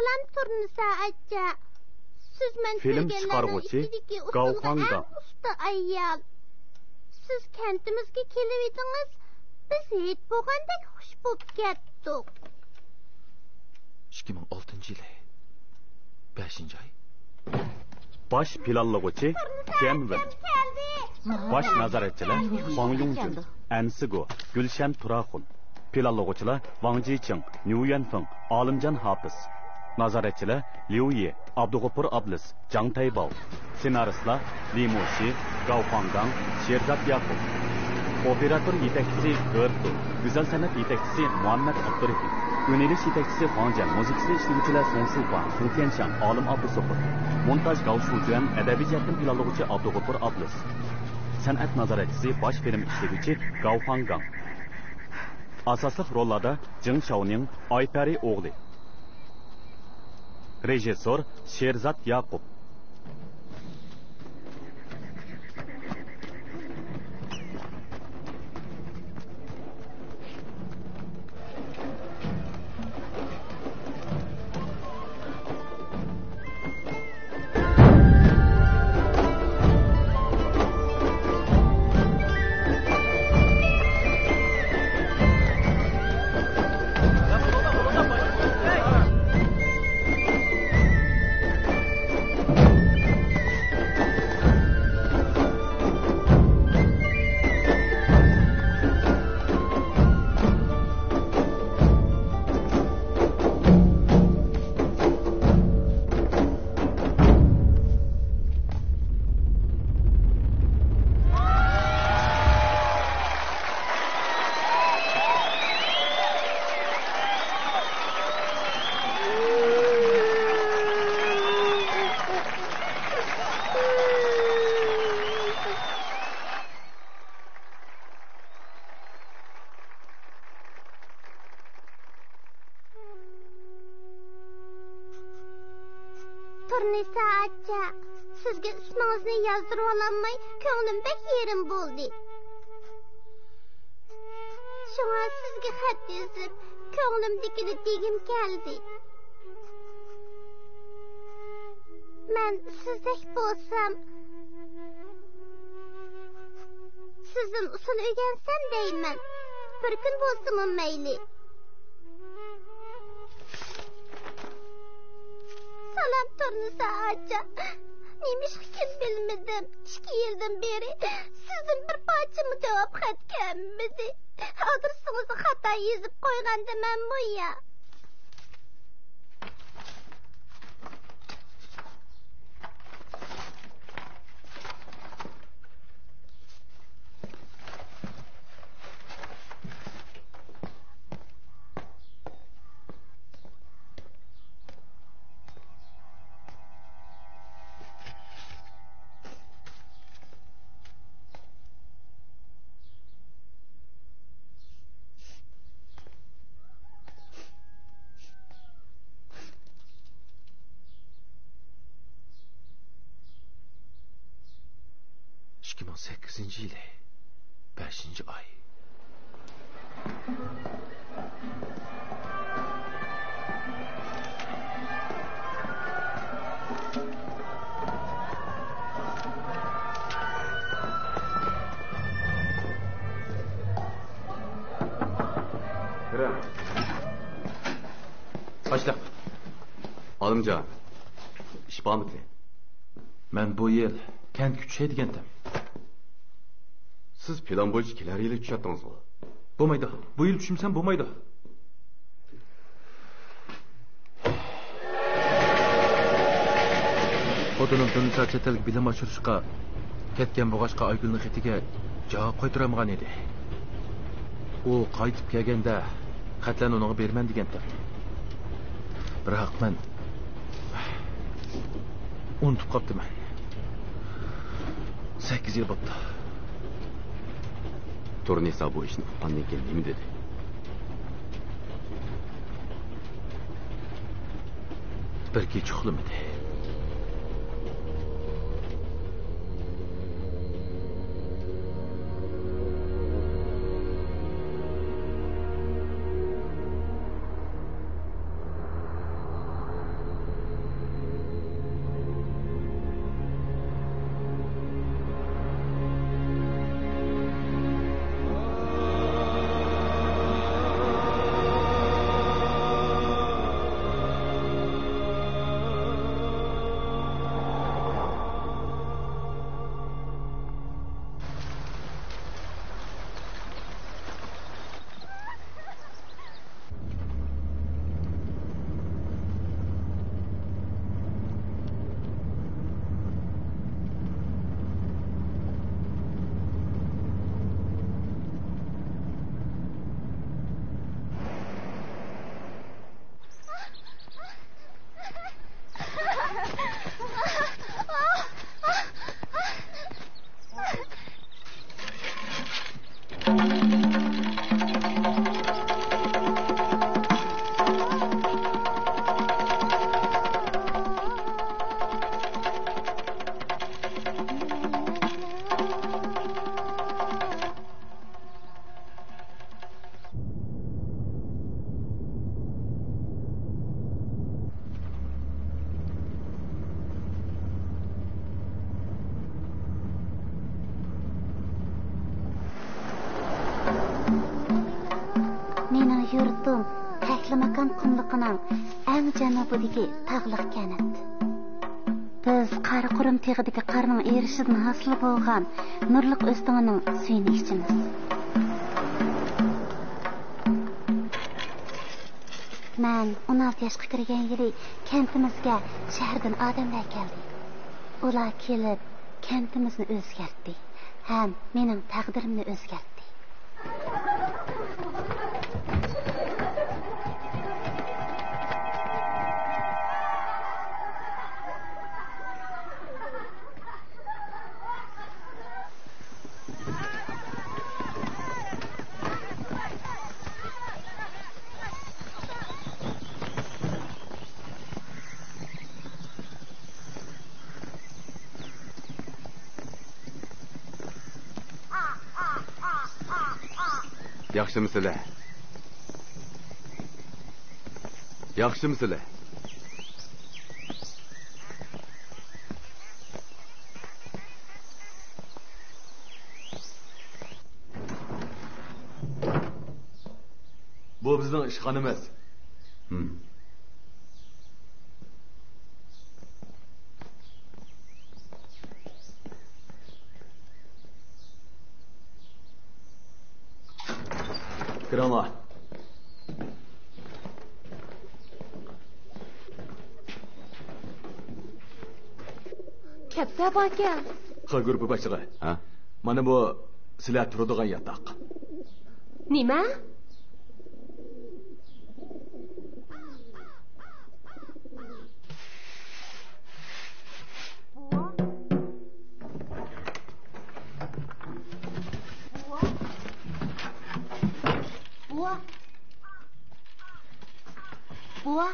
Salam Turnisa acha. Siz men film chiqaruvchi Gavhanga. Usta ayol. Siz kentimizga kelib edingiz. Biz hech bo'lgandek xush bo'lib ketdik. 2006-yil 5-oy. Baş planlovchi Kenvin. Baş nazoratchilar Wang Yongjun, Ansigo, Gulshan Turaxun. Planlovchilar Wang Jiching, Niu Yanfeng, Olimjon Hafiz. Nazoratchilar Liu Ye, Abdug'ofur Ablis, Jang Taybao. Senaristlar Li Moshi, Gao Fanggang, Sherzad Yaqub. Operator yetakchisi Gertu, güzel sanat yetakchisi Muhammad Abdurrahim. Yöneliş yetakchisi Hongjan, muzikasi ishlovchilar Song Shufa, Su Tianshang, Olim Abdusofur. Montaj Gao Shujuan, adabiy jihatdan planlovchi Abdug'ofur Ablis. San'at nazoratchisi bosh film ishlovchi Gao Fanggang. Asosli rollarda Jing Shaoning, Aypari o'g'li. Rejissor Sherzad Yaqub. Turnisa acha, sizga ismingizni yozdirib ololmay, ko'nglim bek yerim bo'ldi. Shunga sizga xat yozib, ko'nglimdagini degim keldi. Men sizdek bo'lsam, sizdan usul o'rgansam deyman. Bir kun bo'lsin mayli. Salam Turnisa acha. Neymişkin bilmedim. 2 yıldan beri sizin bir parçamı cevap xat gelmedi. Adresinizi hata yazıp koygandım ben bu ya. ...2008-yil 5-oy. Başla. Olimjon, ish bormi? Men bu yil kent kuchaydi degandim. Siz plan bo'yicha kelar yili tushatdingizmi? Bo'lmaydi. Bu yil tushimsam bo'lmaydi. Xotinim Turnisa chet elga bilim oshirishga ketgan bo'g'ashqa Aygulni xatiga javob qaytarolmagan edi. U qaytib kelganda xatlarni unga berman degandim. Biroq men unutib qoldim. 8 yil bo'ldi. Turnisa bu ishni qilgandan keyin nima dedi? Bir kech uxlamadi. Dağıstan qumluqının ən cənubidagi tağlıq kənit. Biz Qaraqurum tağıdagi qarning erishidan hosil bo'lgan nurliq o'stingining suyini ichimiz. Men 16 yoshga kirgan yili kentimizga shahardan odamlar keldi. Ular kelib kentimizni o'zgartdi ham mening taqdirimni o'zgartdi. Yaxshimisilar? Yaxshimisilar? Bu bizning ishxonamiz. Kiringlar. Katta aka. Qilgur boshlig'i. Ha? Mana bu sizlar turadigan yotoq. Nima? Buva.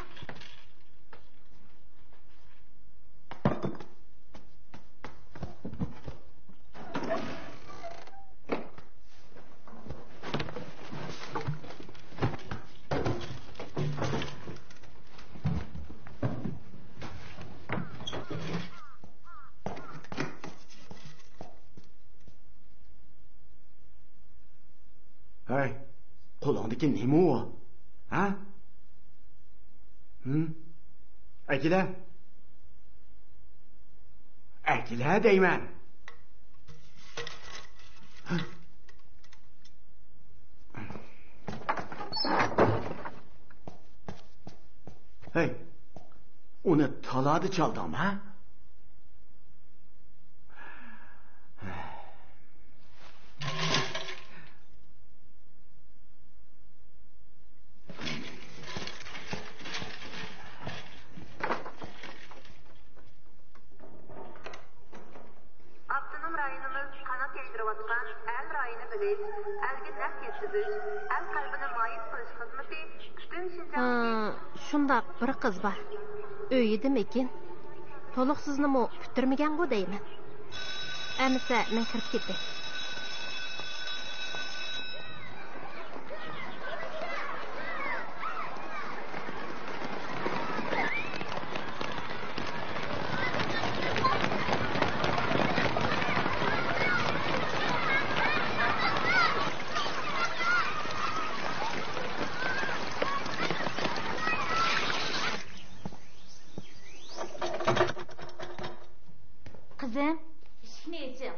Hey, qo'lingdagi nima u? Ha? Akila. Akila deyman. Hey, uni talada chaldingmi, ha? Shundaq bir qiz bor. Uyidimikin? To'liqsiznimi kutirmagan-ku deyman. Amsa men kirib ketay. Qizim, eshikni yeching.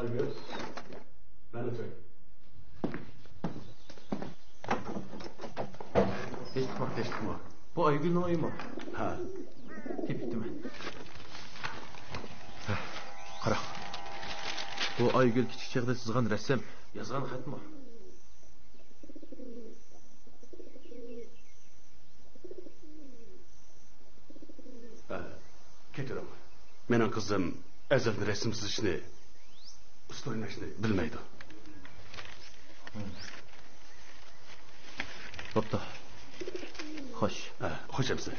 Aygül, beni söyle. Teştikma. Bu Aygül'ün oyu mu? Ha. Tepikti mi? Qara. Bu Aygül kichik chaqda chizgan rasm, yozgan xat mı? Ketirim. Mening qizim azalda rasm chizishni, usta o'ynashni bilmaydi. Bo'pti. Xo'sh. Xo'sh bo'lsa.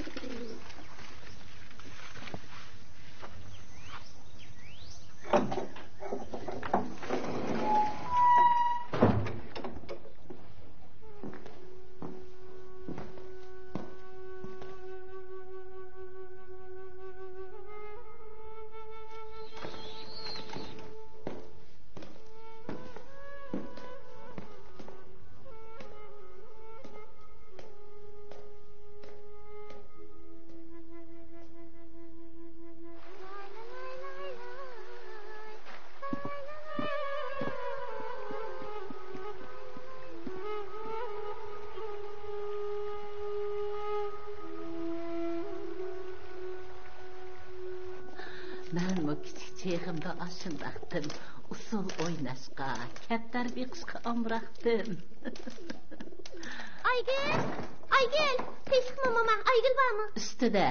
Mən bu kiçik çeğimdə aşındaqdım. Usul oynaşqa, kətlər biqişqa amraqdım. Aygül, teşkimi mama, Aygül var mı? Üstüdə.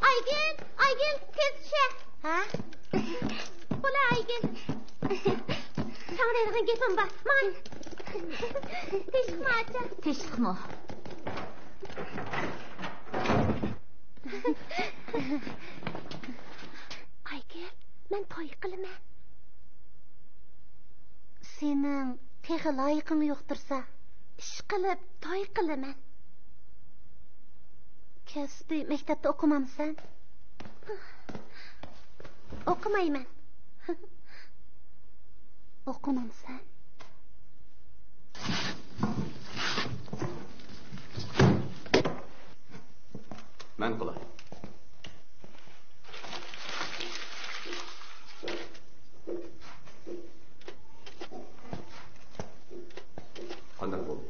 Aygül, tez düşe. Ha? Ula Aygül. Sana deydiğin gepim var, man. Teşkimi aça. Teşkimi. Aygül, ben toy qiliman. Senin teği layıqın yoqtursa, iş qilib toy qilaman. Kasbi maktabda o'qimamsan? O'qimayman. O'qimamsan? Men qilay. Qanday bo'ldi?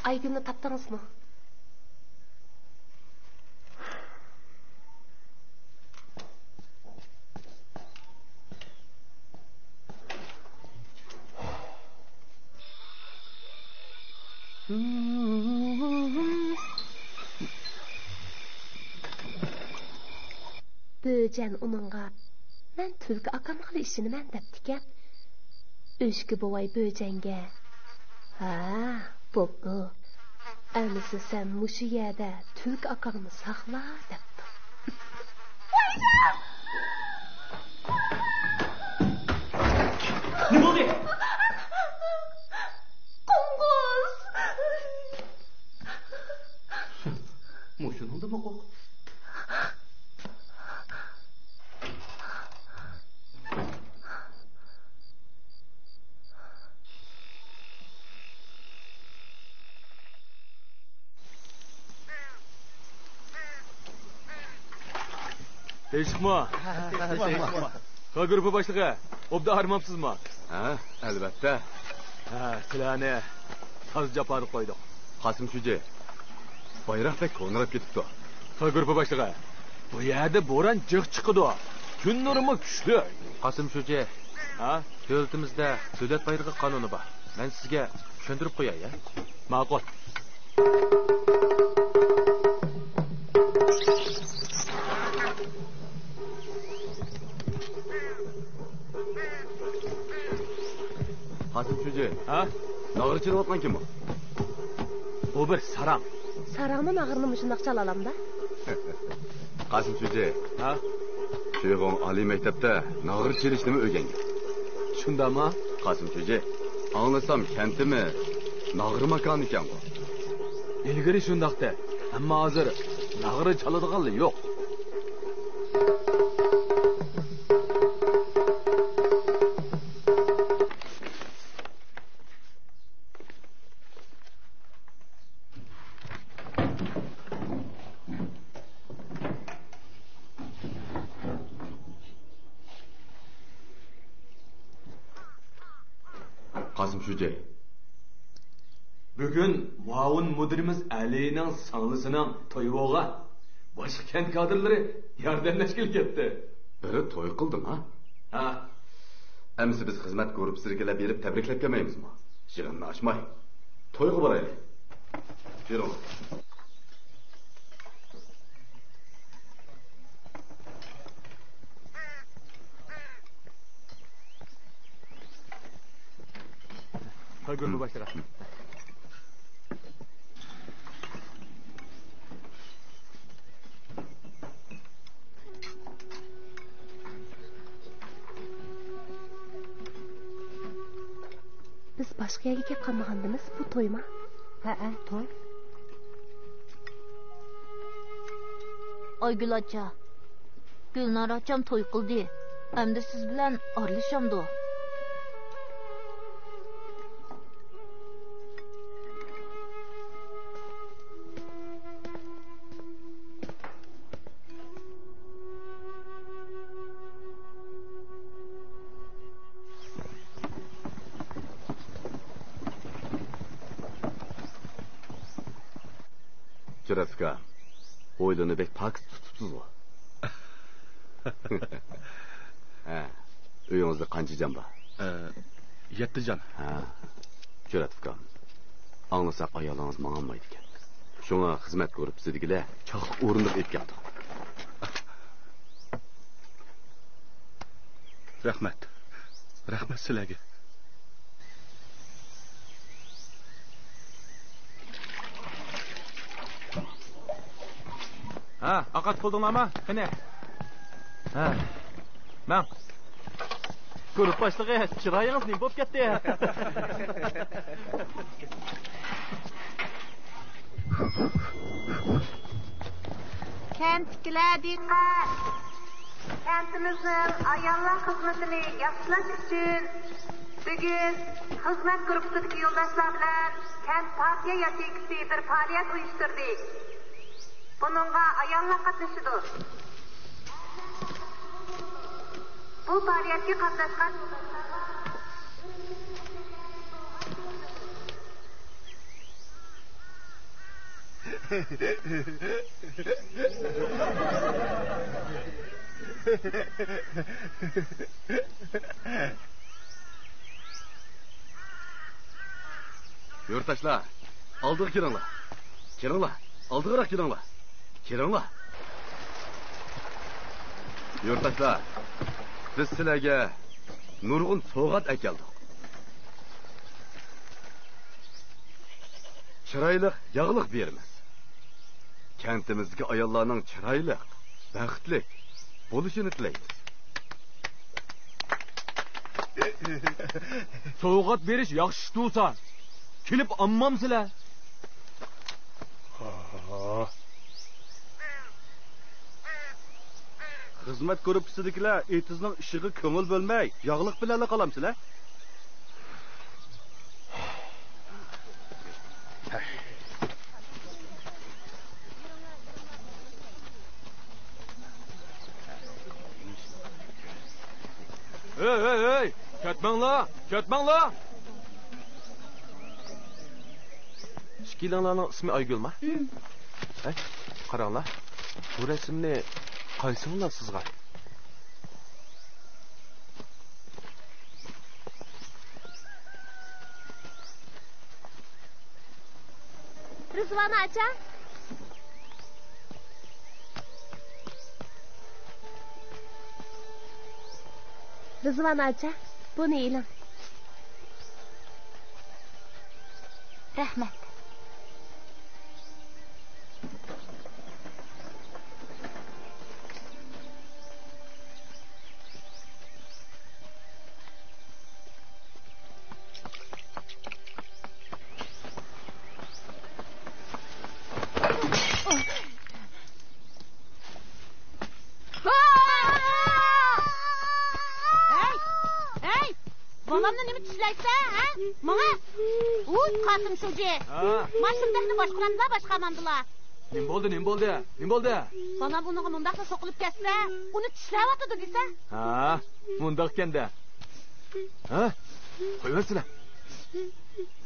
Aygül'ni tapdingizmi? Böjen onunğa "Men Türk akam qili ishiniman" depdikan. O'shki bovay böjenge "Ha, bo'pti. Amisi sen mushu yerda Türk akamni saqla" depdi. Ne oldu? Qonqus. Muşun oldu mu kok? Teşkimi. Ha grubu başlığı. Obda armamsızmı? Ha, albatta. Ha, silahını saz japarı koyduk. Qasim Shuji. Bayroqdek ko'nirib ketibdi. Ha grubu başlığı. Bu yerde bo'ron jiq chiqidi. Kun nurimi kuchli. Qasim Shuji. Ha? Davlatimizda davlat bayrog'i qonuni bor. Men sizga tushuntirib qo'yay, ya. Ma'qul. Qasim Shuji. Ha? Nag'irchilayotgan kim bu? Bu bir sarang. Sarangni nag'irni shundoq chalalamda. Qasim Shuji. Ha? Sheyg'on oliy maktabda nag'ir chelishni o'rgangan. Shundami? Qasim Shuji. Anglasam kentimi nag'ir makon ekan bu. İlgari shundaqda. Ammo hozir nag'ir chaladiganlar yo'q. Qasim Shuji. Bugün muavin müdürümüz Ali'nin sanlısının toyuğa başka kent kadrları yardımlaşkil ketdi. Biri to'y qildim, ha? Ha, Amsi biz xizmat ko'rib sirkilab berib tabriklab kelmaymizmi? Yig'inni ochmay. To'yga boraylik. Yurun. ha grubu başlığı. Biz boshqa yerga kelib qolmaganimiz bu to'ymi? Ha, to'y. Aygül acha. Gülnar acham to'y qildi. Endi siz bilan orlashamdi. Juraska. O'ylanibek paks tutibsiz. Ha, uyingizda qancha jon bor? 7 jon. Ha. Jo'ratovkam. Anlasak ayolingiz mangolmaydi ekan. Shunga xizmat ko'rib sizdigilar choq o'rindiq etib keldi. Rahmat. Rahmat sizlarga. Ha, aqat qildinglarmi? Qani? Ha. Men. Ko'rib boshlig'i, chiroyingiz nim bo'lib ketdi. Kentkiler dikkat. Kentimizin ayollar hizmetini yaxshilash uchun bugün hizmet grupsidagi yo'ldoshlar bilan kent partiya yacheykisi bir faoliyat uyushtirdik. Bununla ayollar qatnashadi. Bu faoliyatga qatnashgan Yurttaşlar, aldığı kelinglar. Kelinglar, aldığırak kelinglar. Kelinglar. Yurttaşlar, biz sizlarga nurg'un sovg'at akeldik. Chiroyli yog'liq beramiz. Kentimizga ayollarning chiroyli, baxtli bo'lishini tilaymiz. Sovg'at berish yaxshi bo'lsa, kelib olmamsizlar. Xizmat ko'rib sizdikilar etizning ishiga ko'ngil bo'lmay, yog'liq bilan qolamsizlar. Hey, ketmanglar. İşkilanlarning ismi Aygulmi? Hey, qaranglar. Bu rasmni qaysilar sizga? Rizvana acha. Rizvana acha, buni iling. Rahmat. Balamni nima tishlaysan, ha? Menga Qosim sho'ji. Mashinani boshqaramda boshqamandilar. Nim bo'ldi? Bana buni mundaqda so'qilib ketsa, uni tishlayotdi desa? Ha, mundaq ekanda. Ha? Qo'yversilar.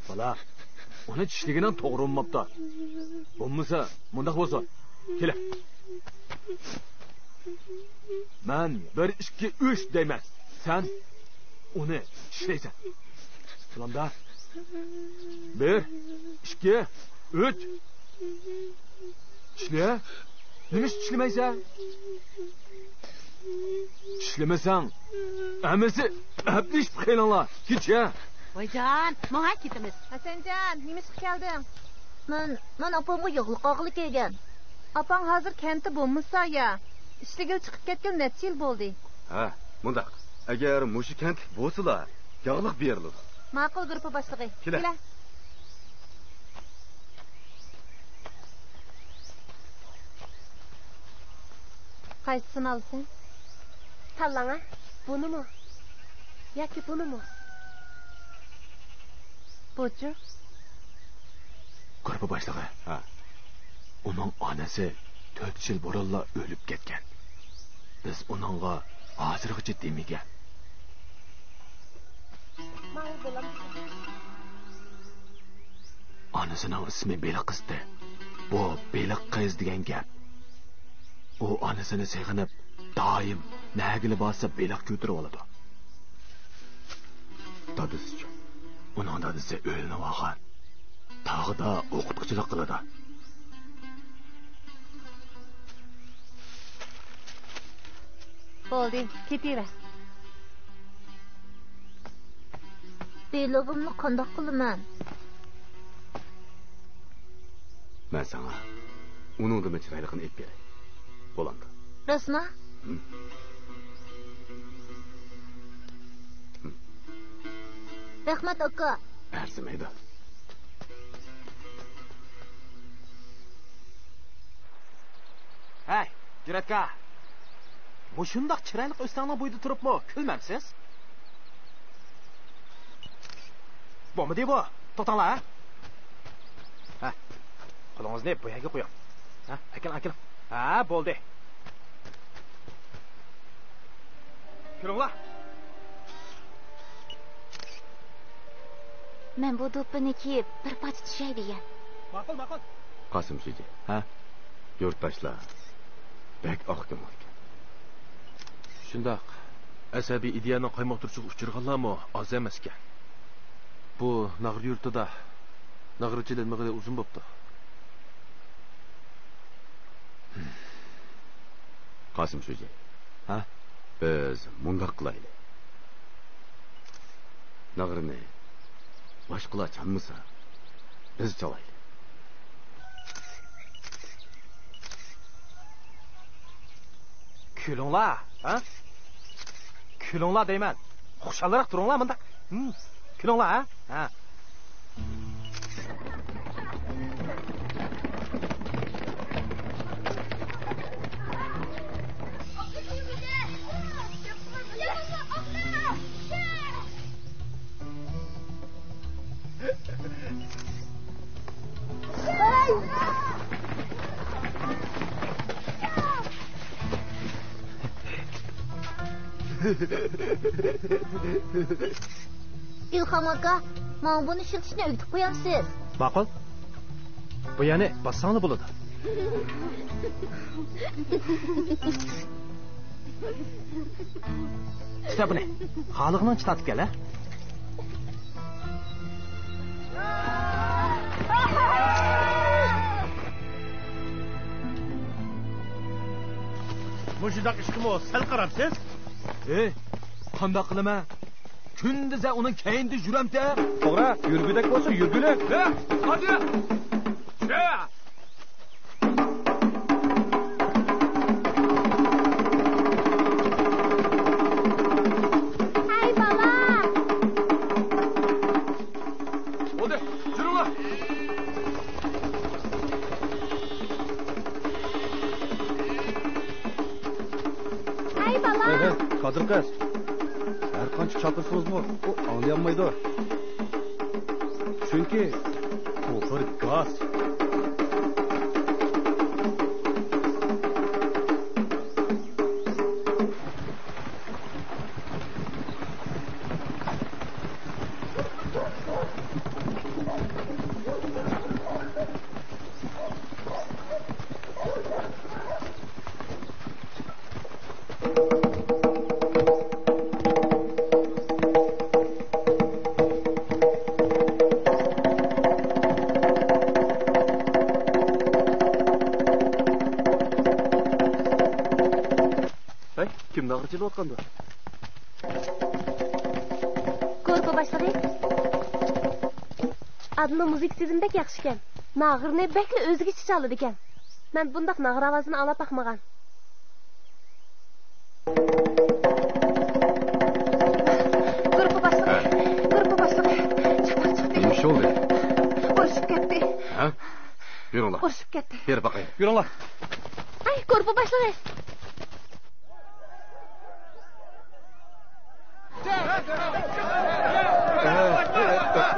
Bola, uni tishligidan to'g'ri bo'lmabdi. Bo'lmasa, mundaq bo'lsa, kela. Men 1 2 3 deyman. Sen uni tishlaysan. Salomda. 1 2 3 Tishla. Nima tishlamaysan? Tishlamasang, amisi ablish qilinglar. Kecha. Voyjon, menga ketamiz. Hasanjon, nima ish kelding? Men opamga yog'liq og'li kelgan. Apang hozir kentda bo'lmasa ya. Ishga chiqib ketgan necha yil bo'ldi? Ha, mundaq. Agar mushi kent bo'lsa, yog'liq beriladi. Ma'qul guruhi boshlig'i. Kela. Qaysini olsan? Tanlang, bunimi? Yoki bunimi? Bo'chi. Guruh boshlig'i. Ha. Uning onasi 4 yil burunla o'lib ketgan. Biz uningga hozirgacha demigan. Onasining ismi Beliqizdi. Bu Beliqiz degan gap. U onasini seg'inib doim nagili bo'lsa beliq ko'tarib oladi. Dadisi uning dadisi o'lni olgan. Tog'da o'qituvchilik qiladi. Bo'ldi, ketaver. Beligimni qandoq qilaman? Men sana uningdan chiroyligini aytib beray. Bo'ladi. Rasma? Rahmat aka. Arzimaydi. Hey, Juratka. Bu shundoq chiroyli o'stangning bo'yida turibmi? Kulmamsiz? Bormi debo? To'xtanglar. Ha. Qo'lingizni bu yerga qo'ying. Ha, akil. Ha, bo'ldi. Kiringlar. Men bu do'ppini kiyib bir parcha tushay degan. Ma'qul. Qosim Sho'ja. Ha? Yurtdoshlar. Bek oqdim ekan. Shundoq. Asabiy ideyani qaymoqtirishga uchirganlarmi oz emas ekan. Bu nag'ir yurtida nag'irchilik mig'ili uzun bo'pti. Qosim Sho'ja. Ha? Biz mundoq qilaylik. Nag'irni boshqalar chalmasa, biz chalaylik. Kulinglar, ha? Kulinglar deyman. Xushalroq turinglar bunda. Kulinglar, ha? İlham aka, mana buni shiltishni o'gitib qo'yamsiz. Ma'qul. Bu yana bossangli bo'ladi. Kitobni xalqning chitatib kel, ha? Mushundaq ishqimi sal qarabsiz? Qandoq qilaman? Kundiza uning keyinda yuramda. To'g'ri, yurgudak bo'lsin, yurgulik. Hadi. Hey bala. Hadi, yürünglar. Hey bala. Qodir qiz. Har qancha chaqirsizmi, u anglayolmaydi. Chunki bu bir gaz. Kim nag'irchilik otqanda? Ko'rpa boshlig'i. Adno muzik sezimdek yaxshi ekan. Nag'irni bekli o'zigacha chaladi ekan. Men bundaq nag'ir ovozini anga paqmagan. Ko'rpa boshlig'i. Chapaq chiqdi. Nima bo'ldi? Urishib ketdi. Ha? Yuringlar. Urishib ketdi. Ber baqay. Yuringlar. Ay, ko'rpa boshlig'i.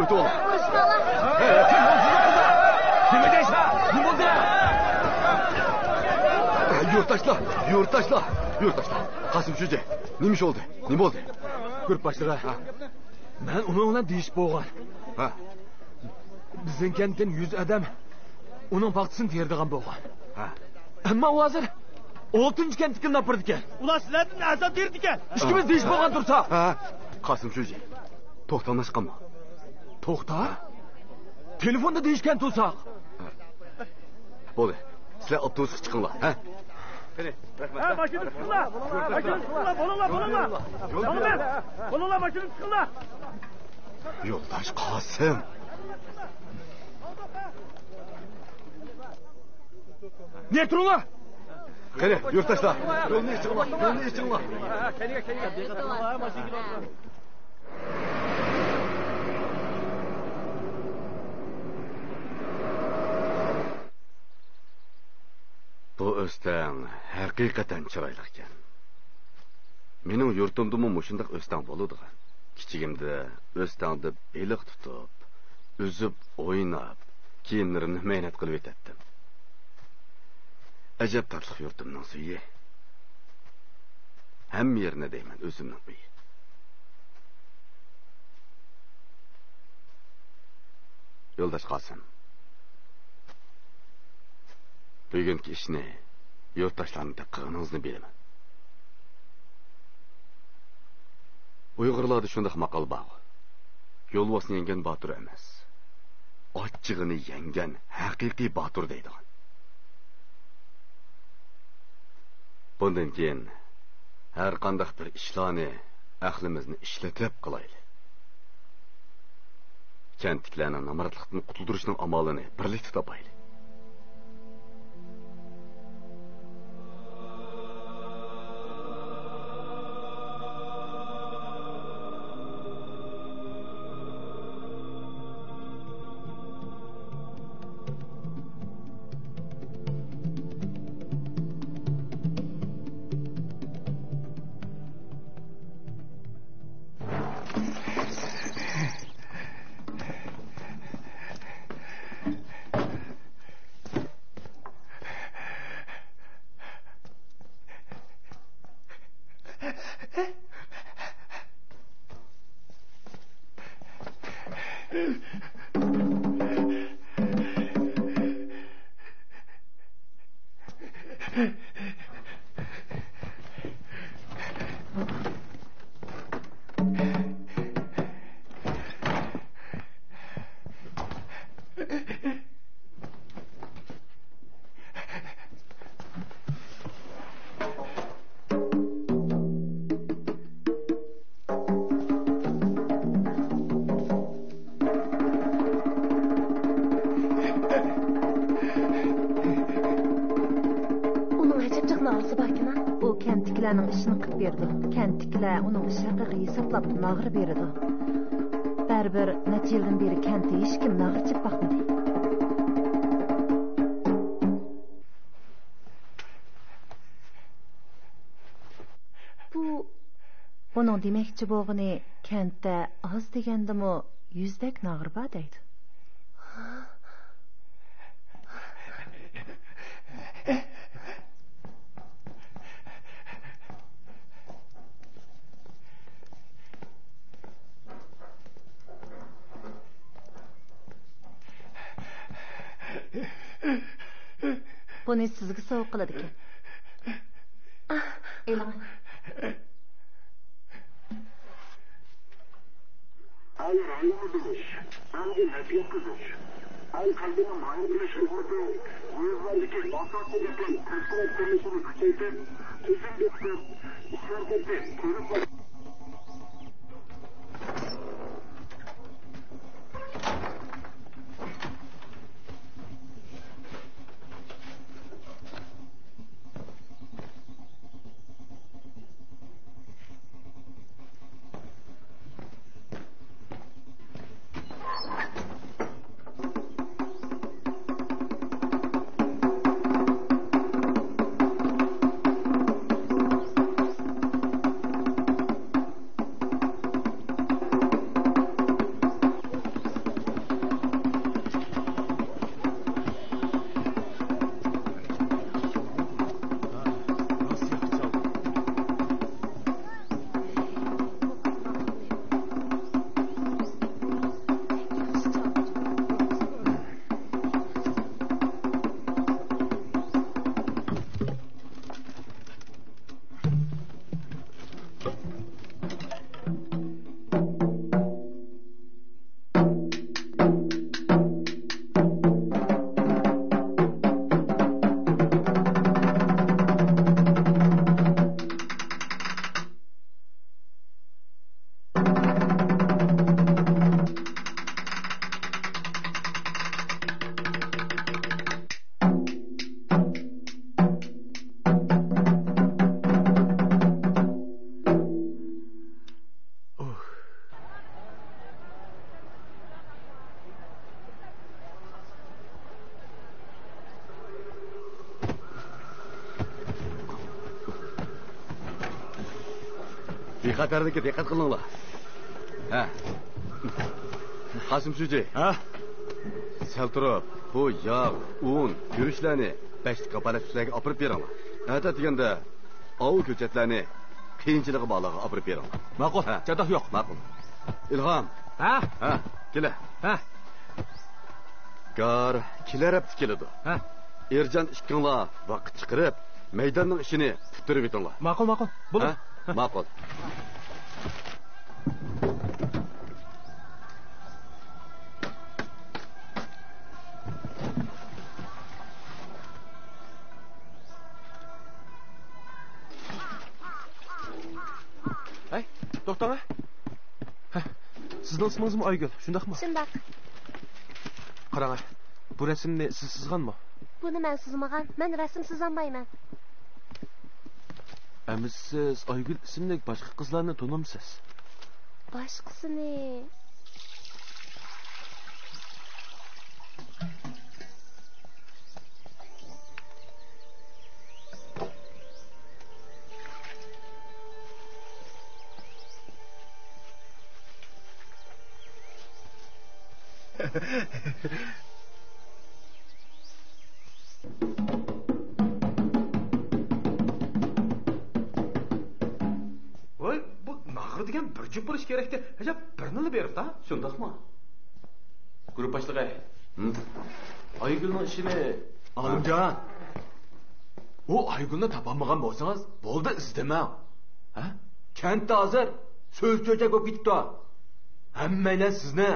Öte oğlum. Urishmoqlar. Nima deysan? Nima bo'ldi? Yurtdoshlar. Qosim Sho'ja. Nima ish oldu? Nima bo'ldi? Ko'rib boshlig'i. Men uni bilan deyish bo'lgan. Ha. Bizning kentdan 100 odam uning paxtasini terdigan bo'lgan. Ha. Ammo hozir 6-cı kentlikini apırdı eken. Ulan sizlerden azat derdi eken. İşkimiz deyiş bolgan tursa. Qasım Şuji. To'xtamashqami? To'xta? Telefonda deyishgan tursa. Bo'ldi. Sizlar avtobusga chiqinglar, ha? Qani, rahmat. Ha, başını sıkıla. Başını sıkıla. Bolala. Bolala başını sıkıla. Yo'ldosh Qosim. Ne turinglar? Qani, yurtdoshlar. Yo'lni ichinglar. Bu o'stan haqiqatan chiroyli ekan. Mening yurtimdimi mushundaq o'stan bo'ladigan. Kichigimda o'standa beliq tutib, uzib, o'ynab, kiyimlarimni mehnat qilib etatdim. Ajab tatliq yurtimning suyi. Hamma yerni deyman, o'zimning uyi. Yo'ldosh Qosim. Bugungi ishni yurtdoshlarning diqqatingizni beraman. Uyg'urlarda shunday maqol bor. Yo'lbosni yengan botir emas, ochchig'ini yengan haqiqiy botir deydigan. Bundan keyin har qanday bir ishlarni aqlimizni ishlatib qilaylik. Kentliklarning namoratlikdan qutuldirishning amalini birlikda topaylik. Kentliklarning ishini qilib berdi. Kentliklar uning ishiga hisoblab nag'ir berdi. Baribir necha yildan beri kentda hech kim nag'ir chib boqmadi. Buning demakchi bo'lg'ini kentda oz degandimi 100dak nag'ir bor deydi. Buni sizga sovuq qiladi ekan. E'lon. Ay rayonimiz, angi natiyaqiz. Ay qalbini maylish urdi. O'zlariga bosaqqa ekan, tashkil qilishini kuchaytirib, o'zingizga ishlariga ko'rib Bexatarlikka diqqat qilinglar. Ha. Qasim Suji. Ha? Sal turib, bu yog', un, guruchlarni 5 qapalat sizlarga olib beringlar. Nata deganda ov ko'chatlarni qiyinchiligi borlig'iga olib beringlar. Ma'qul, jadoq yo'q. Ma'qul. Ilhom. Ha? Ha, kela. Ha. Gar kelarab keladi. Ha. Erjan ikkinglar vaqt chiqarib, maydonning ishini putirib etinglar. Ma'qul. Bo'ldi. Ma'qul. Hey, to'xtang. Sizning ismingizmi Aygul, shundaqmi? Shundaq. Qarang, bu rasmni siz chizganmi? Buni men chizmagan. Men rasm chizolmayman. Endi siz Aygul ismli boshqa qizlarni tanimsiz? Boshqasini Voy, bu nag'ir degan bir jup bo'lish kerakda. Ajab birini beribdi. Shundaqmi? Guruh boshlig'i. Aygulning ishini Olimjon. U Aygulni topolmagan bo'lsangiz, bo'ldi izlamang. Ha? Kentda hozir so'z cho'chak bo'lib ketdi. Hammanglar sizni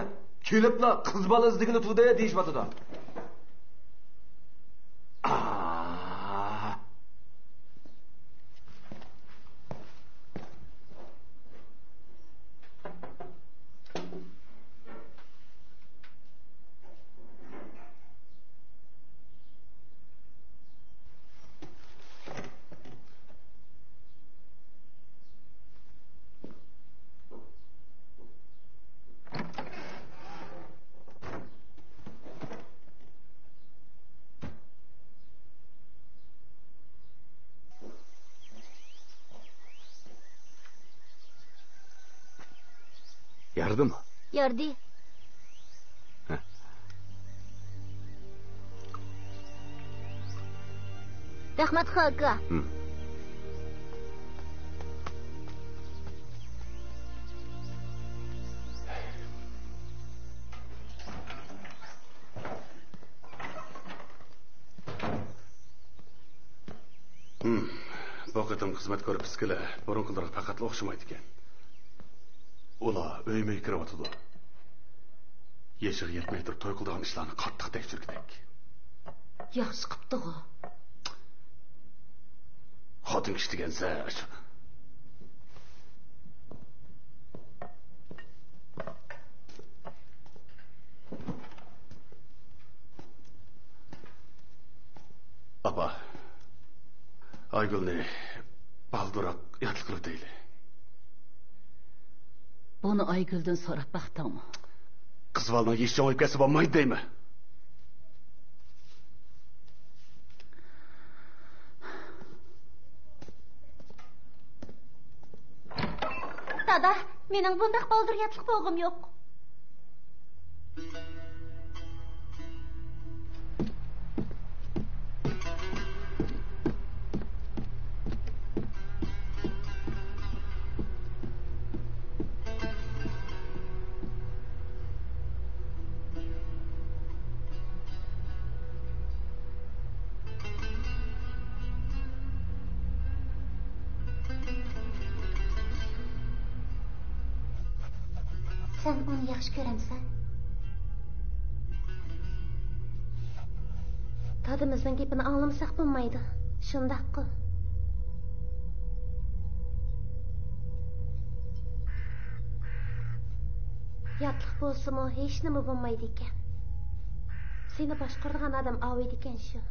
kelibla qiz bola izligini turdi deyishmoqda. Yardımı? Yardı. Rahmat Hakkı. Bu qatam xizmat ko'rib bizga burunqilar faqat o'xshamaydi ekan. Ular öymey kirib o'tadi. Yeshig yetmay turib to'y qildigan ishlarni qattiq tekshirdik. Yaxshi qipti-ku. Xotin kishi degansa, Apa, Aygulni balduroq yotib qilib deyli. Bunu Aygül'den so'rab baxtangmi? Qiz bolani hech joyga kasib olmaydi deymi? Dada, mening bundaq baldur yatliq bo'lg'im yo'q. Sen onu yaxshi ko'ramsan? Dadimizning gapini anglamasak bo'lmaydi. Shundaq-ku. Yatliq bo'lsa-mu hech nima bo'lmaydi ekan. Seni boshqargan odam avaydi ekan shu.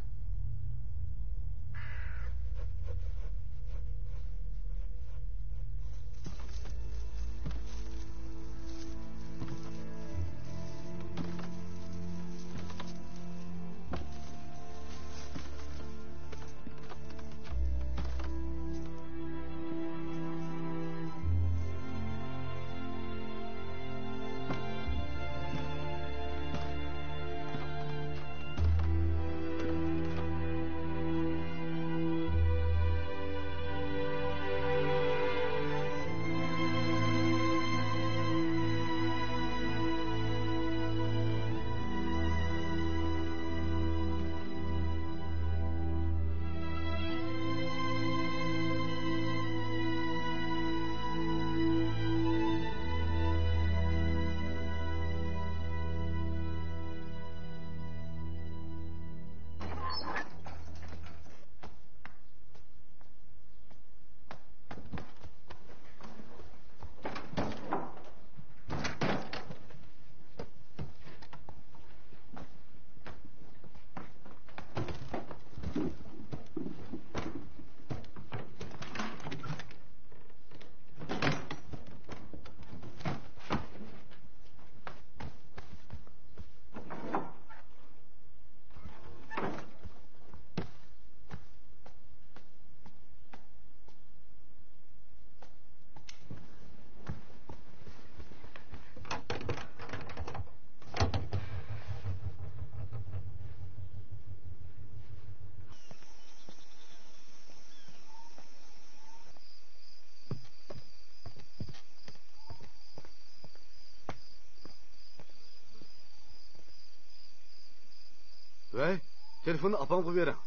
telefonni opamga bering.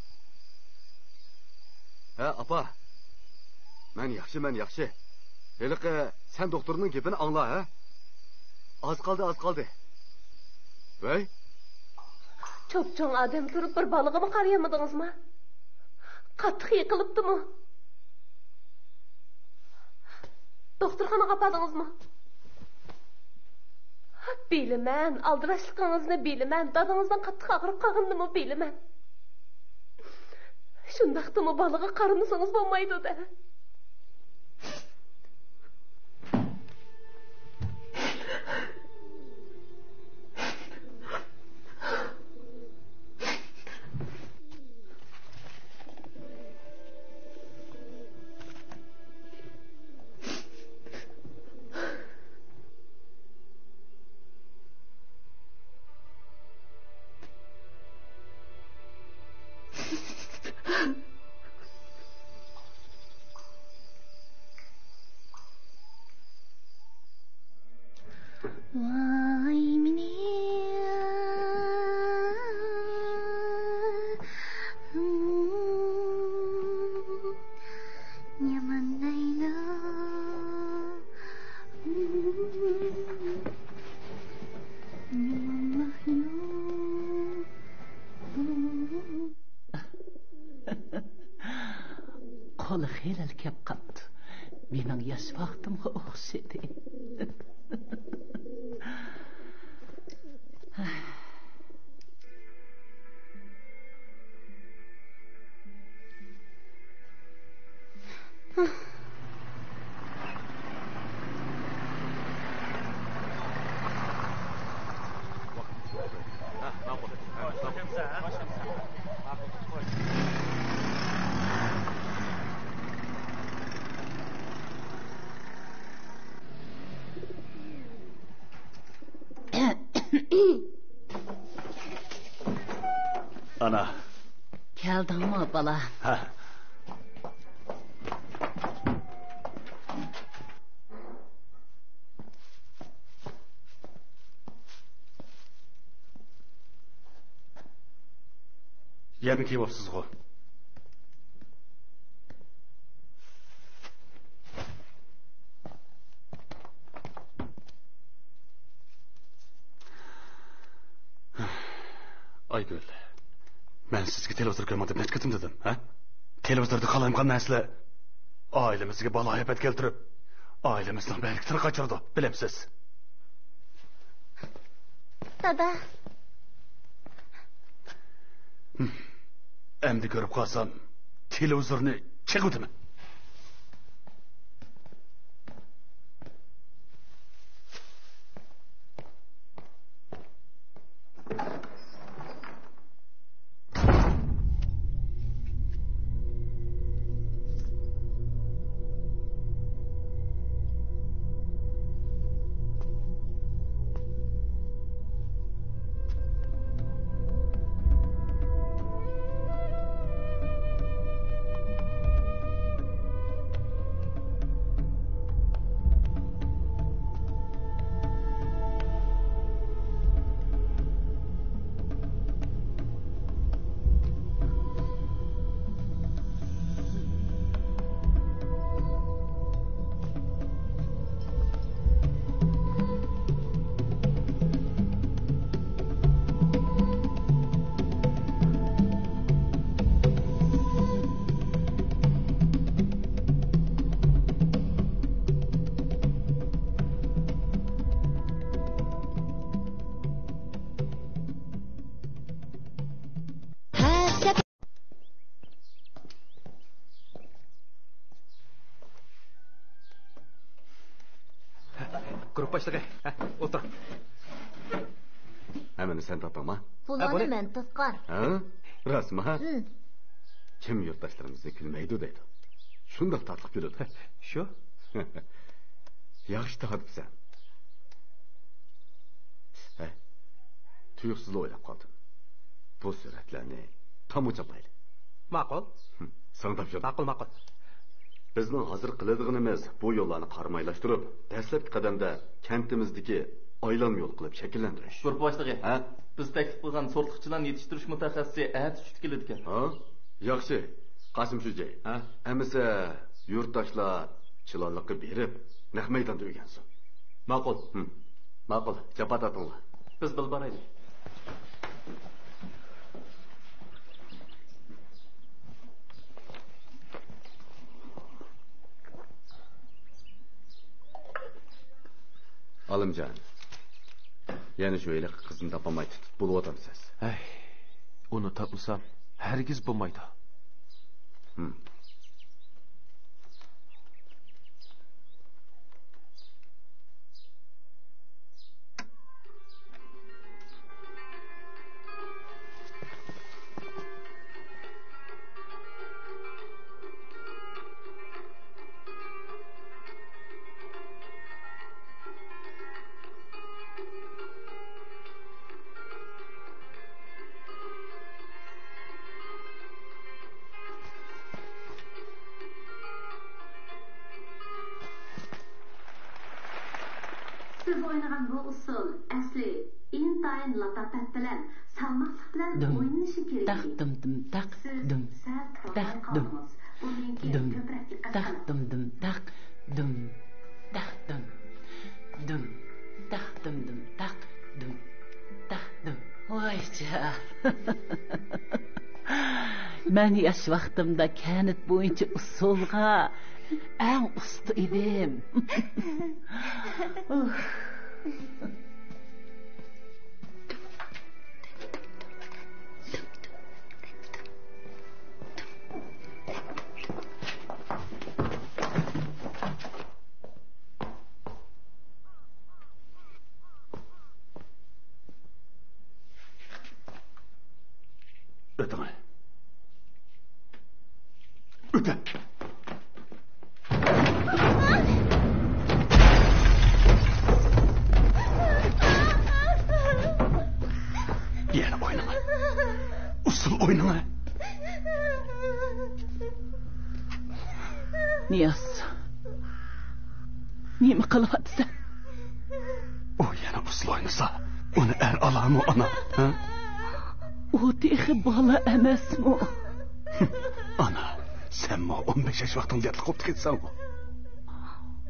Ha, opa. Men yaxshi. Heliqi sen doktorning gapini angla, ha? Az qoldi. Voy. Cho'pchong odam turib bir balig'imi qarayamadingizmi? Qattiq yiqilibdimi? Doktorxonaga apardingizmi? Bilaman, aldirashligingizni bilaman. Dadangizdan qattiq og'rib qolgandimi bilaman. Shundaqdimi balig'i qaramasangiz bo'lmaydi-da. Qo'li xelal kep qapti. Mening yosh vaqtimga o'xshadi. Ana. Keldingmi bala? Ha. Yana kelyapsiz-ku. Aygül. Ben sizga televizor ko'rmang deb necha qatim dedim, ha? Televizorda qalayotgan narsa ailemizga baloyat keltirib, ailemizning berkitini qochirdi, bilasiz. Dada. Endi ko'rib qolsam, televizorni cheg'itaman. Grup başladı. Otur. Hemen sen tapama. Bularni men topqan. Ha? Rasmi ha? Kim yurtdoshlarimizni kulmaydi deydi. Shundoq tatliq bo'ladi. Shu? Yaxshi tadibsan. Tuyuqsiz o'ylab qoldim. Bu suratlarni tomosha qilaylik. Ma'qul. Sana topshirdim. Ma'qul. Bizning hozir qiladiganimiz bu yo'llarni qarmaylashtirib, dastlabki qadamda kentimizdagi aylanma yo'l qilib shakllantirish. Guruh boshlig'i, ha? Biz taklif qilgan sortliqchilarni yetishtirish mutaxassisi at tushib keladi ekan. Ha? Yaxshi. Qasim Shujay. Ha? Amisa yurtdoshlar chilanliqqa berib, naq maydonda o'rgansin. Ma'qul. Ma'qul. Japat atinglar. Biz bil boraylik. Alimjon. Yana shu eliq qizni topolmay tutib bo'lib o'tamsiz. Ay, uni topsam, hargiz bo'lmaydi. Siz oynagan bu usul asli intayin latafat bilan salmoqlik bilan o'ynanishi kerak. Taqdim taqdim taqdim dim taqdim taqdim taqdim dim taqdim taqdim taqdim. Voycha. Men yosh vaqtimda kanit bo'yicha usulga eng usta edim. Ötene. Öte. Yana oynama. Usul oynama. Niyaz. Nima qilyapsan? O yana usul oynasa, onu alamı ana. Ha? O texi bala emasmi? Ana, sen mi 15 yaş vaxtında yatlı koptu ketsen o?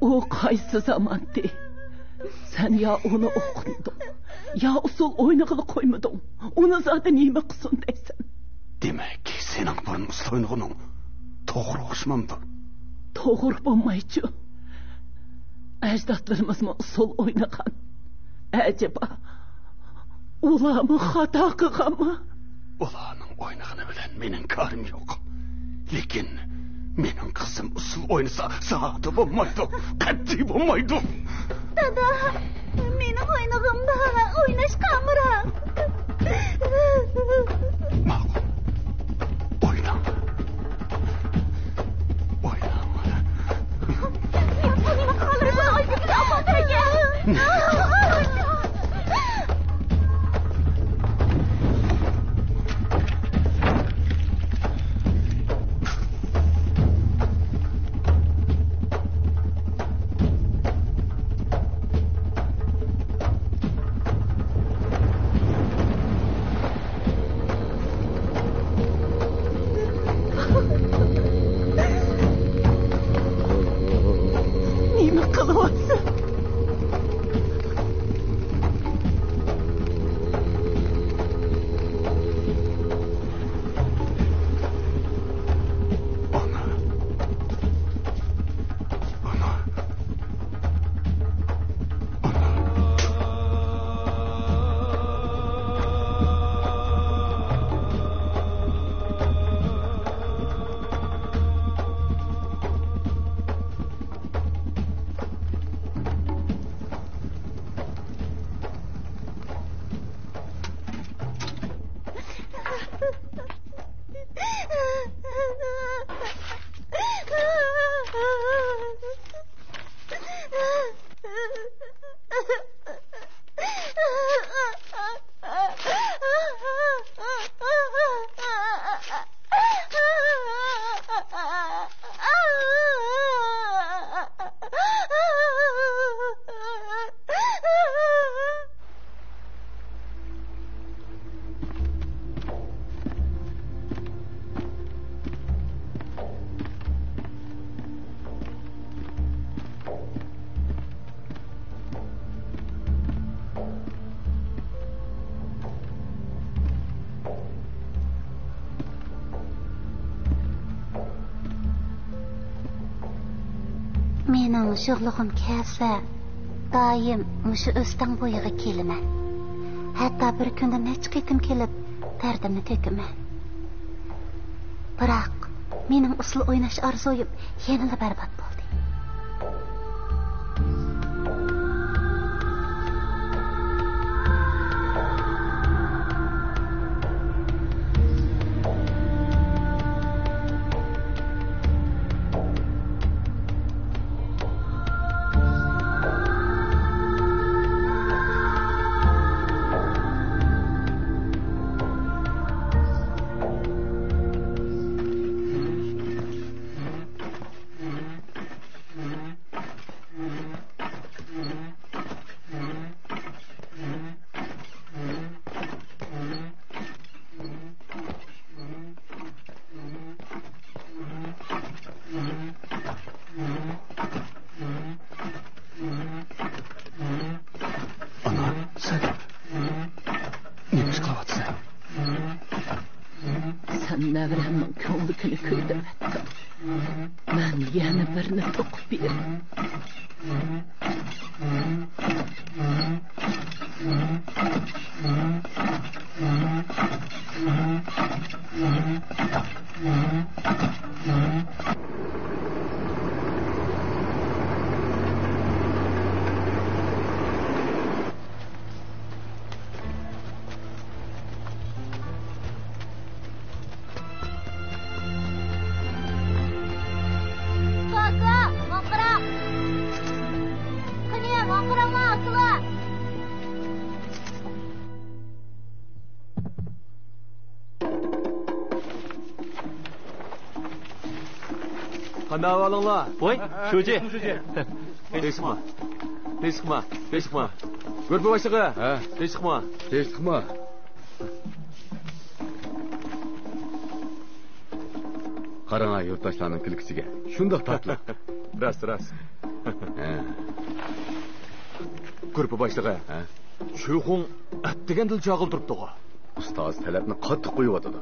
O qaysi zamandı? Sen ya onu okundun, ya usul oynağını koymadın. Onu zaten nima qilsin deysen. Demek ki senin burun usul oynağının doğru oxşamamdı. Doğru bo'lmaychi. Ajdodlarimiz mı usul oynagan? Acaba ular mı xato qilganmi? Ularning oynağını bilen mening karım yok. Lekin mening qizim usul oynasa saati bo'lmaydi, qat'iy bo'lmaydi. Dada, mening oynag'imda o'ynash qamroq. Ma'qul. Oyna. Oyna. Nima qilib oydigini omotraga? Nima qilyapsan? Mening sho'g'lig'im kelsa, doim mushu o'stan bo'yiga kelaman. Hatto bir kunda necha qitim kelib, dardimni to'kaman. Biroq mening usul o'ynash orzuim yanada barbod bo'ldi. 나와랑라. 보이? 쇼지. Değişikma. Değişikma. Değişikma. Görpe başlığı. Değişikma. Değişikma. Qarana yurttaşlarning kulkisiga. Shundoq tatlı. Rast. Görpe başlığı. Ço'xun atdigan dil chaqil turibdi-ku. Ustoz talabni qattiq qo'yib-atadi.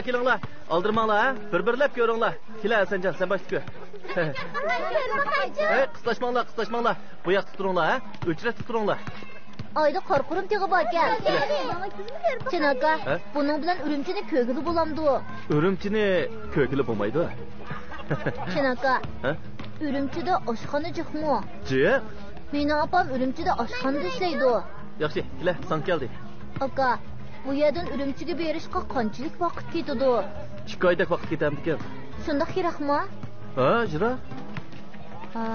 Kelinglar. Aldırmanglar, ha? Bir-birlab ko'ringlar. Kela Sanjan, sen başla ko'r. Qistlashmanglar. Bu yoqda turinglar, ha? O'chratib turinglar. Oyda qorqurim tegib ekan. Chinaka, buning bilan Urumchini ko'gili bo'lamdi. Urumchini ko'gili bo'lmaydi. Chinaka, Urumchida oshxona jiqmi? Jiq. Mening opam Urumchida oshxonada ishlaydi. Yaxshi, kela, san keldi. Aka, bu yerdan Urumchiga berishga qanchalik vaqt ketadi? 2 oyda vaqt ketadi ekan. Shunda kerakmi? Ha, jira. Ha.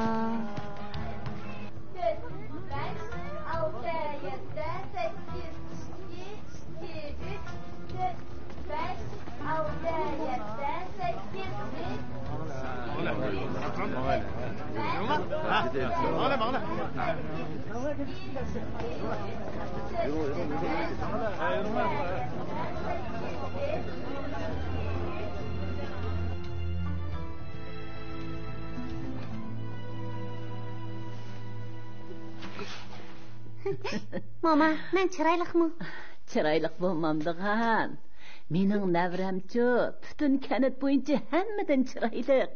Mama, men chiroyliqmi? Chiroyliq bo'lmamdigan. Mening navramchi, butun kanat bo'yicha hammadan chiroyliq.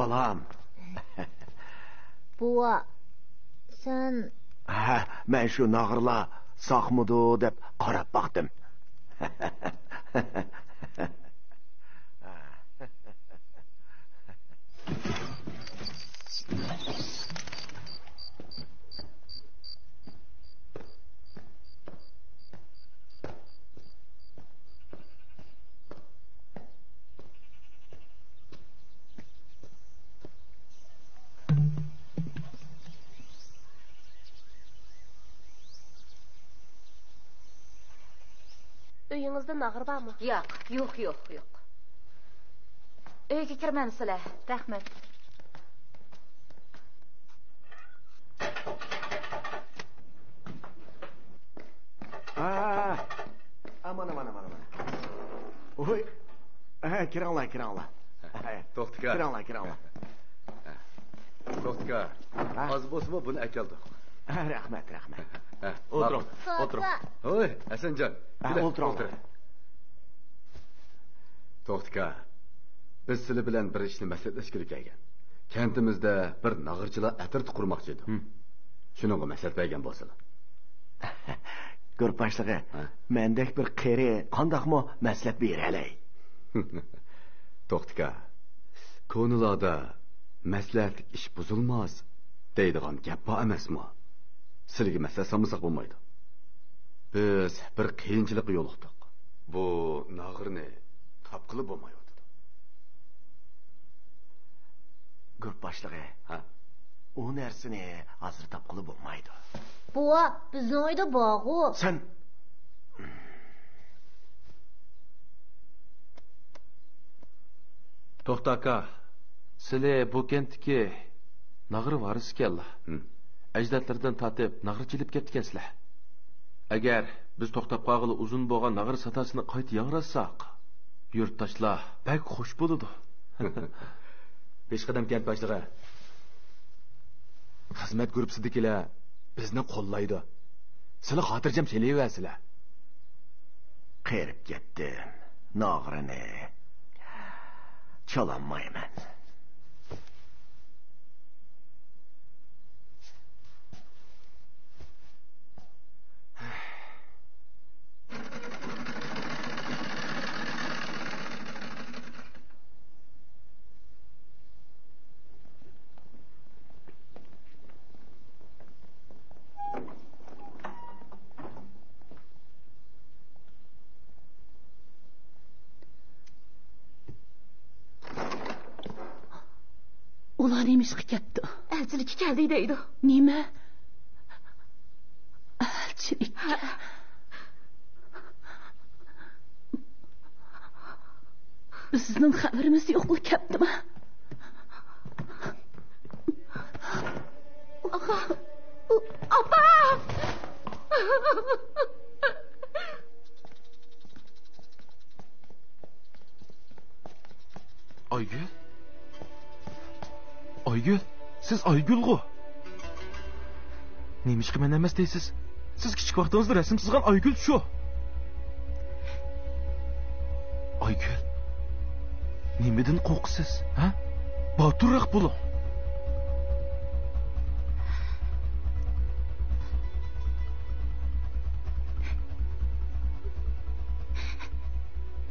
Balam. Buva, sen... Men shu nag'irla saqmidi deb qarab baqdim. Uyingizda nag'ir bormi? Yo'q. Uyga kirmaysizlar. Rahmat. Aman. Oy. Kiranglar. To'xtika. Kiranglar. To'xtika. Az bo'lsa buni akeldik. Rahmat. O'tir. Oy, Hasanjon. O'tir. To'xtika. Biz sizlar bilan bir ishni maslahatlashib kelgan. Kentimizda bir nag'irchilar atirti qurmoqchi edi. Shuningga maslahat bergan bo'lsalar. Ko'rpashlig'i, mendek bir qeri qandaqmi maslahat beralay. To'xtika. Ko'nilada maslahatlik ish buzilmas deydigan gap bor emasmi? Sizlarga maslahat solmasak bo'lmaydi. Biz bir qiyinchilikqa yo'liqdik. Bu nag'irni topqilib bo'lmaydi. Ko'rpashlig'i, u narsani hozir topqilib bo'lmaydi. Buva, bizning uyda bog'u. Sen To'xta aka. Sizlar bu kentdagi nag'ir varisi keldi. Ajdodlardan tatib nag'irchilik ketgansizlar. Agar biz to'xtab qolg'ili uzun bo'lgan nag'ir satosini qayta yangratsak, yurtdoshlar bak xush bo'ladi. Peshqadam kent boshlig'i. Xizmat guruhsidagilar bizni qo'llaydi. Sizlar xotirjam kelayversizlar. qerib ketdi. Nag'rini chalolmayman. Ular nemişki ketdi? Elchilik keldi deydi. Nima? Elchilik. Bizning xabarimiz yo'qmi ketdimi? Apa! Aygül? Aygül, siz Aygül'gü. Neymiş ki men emas deysiz? Siz kichik vaqtingizda rasm chizgan Aygül shu. Aygül. Nimadan qo'rqsiz, ha? Boturroq bo'ling.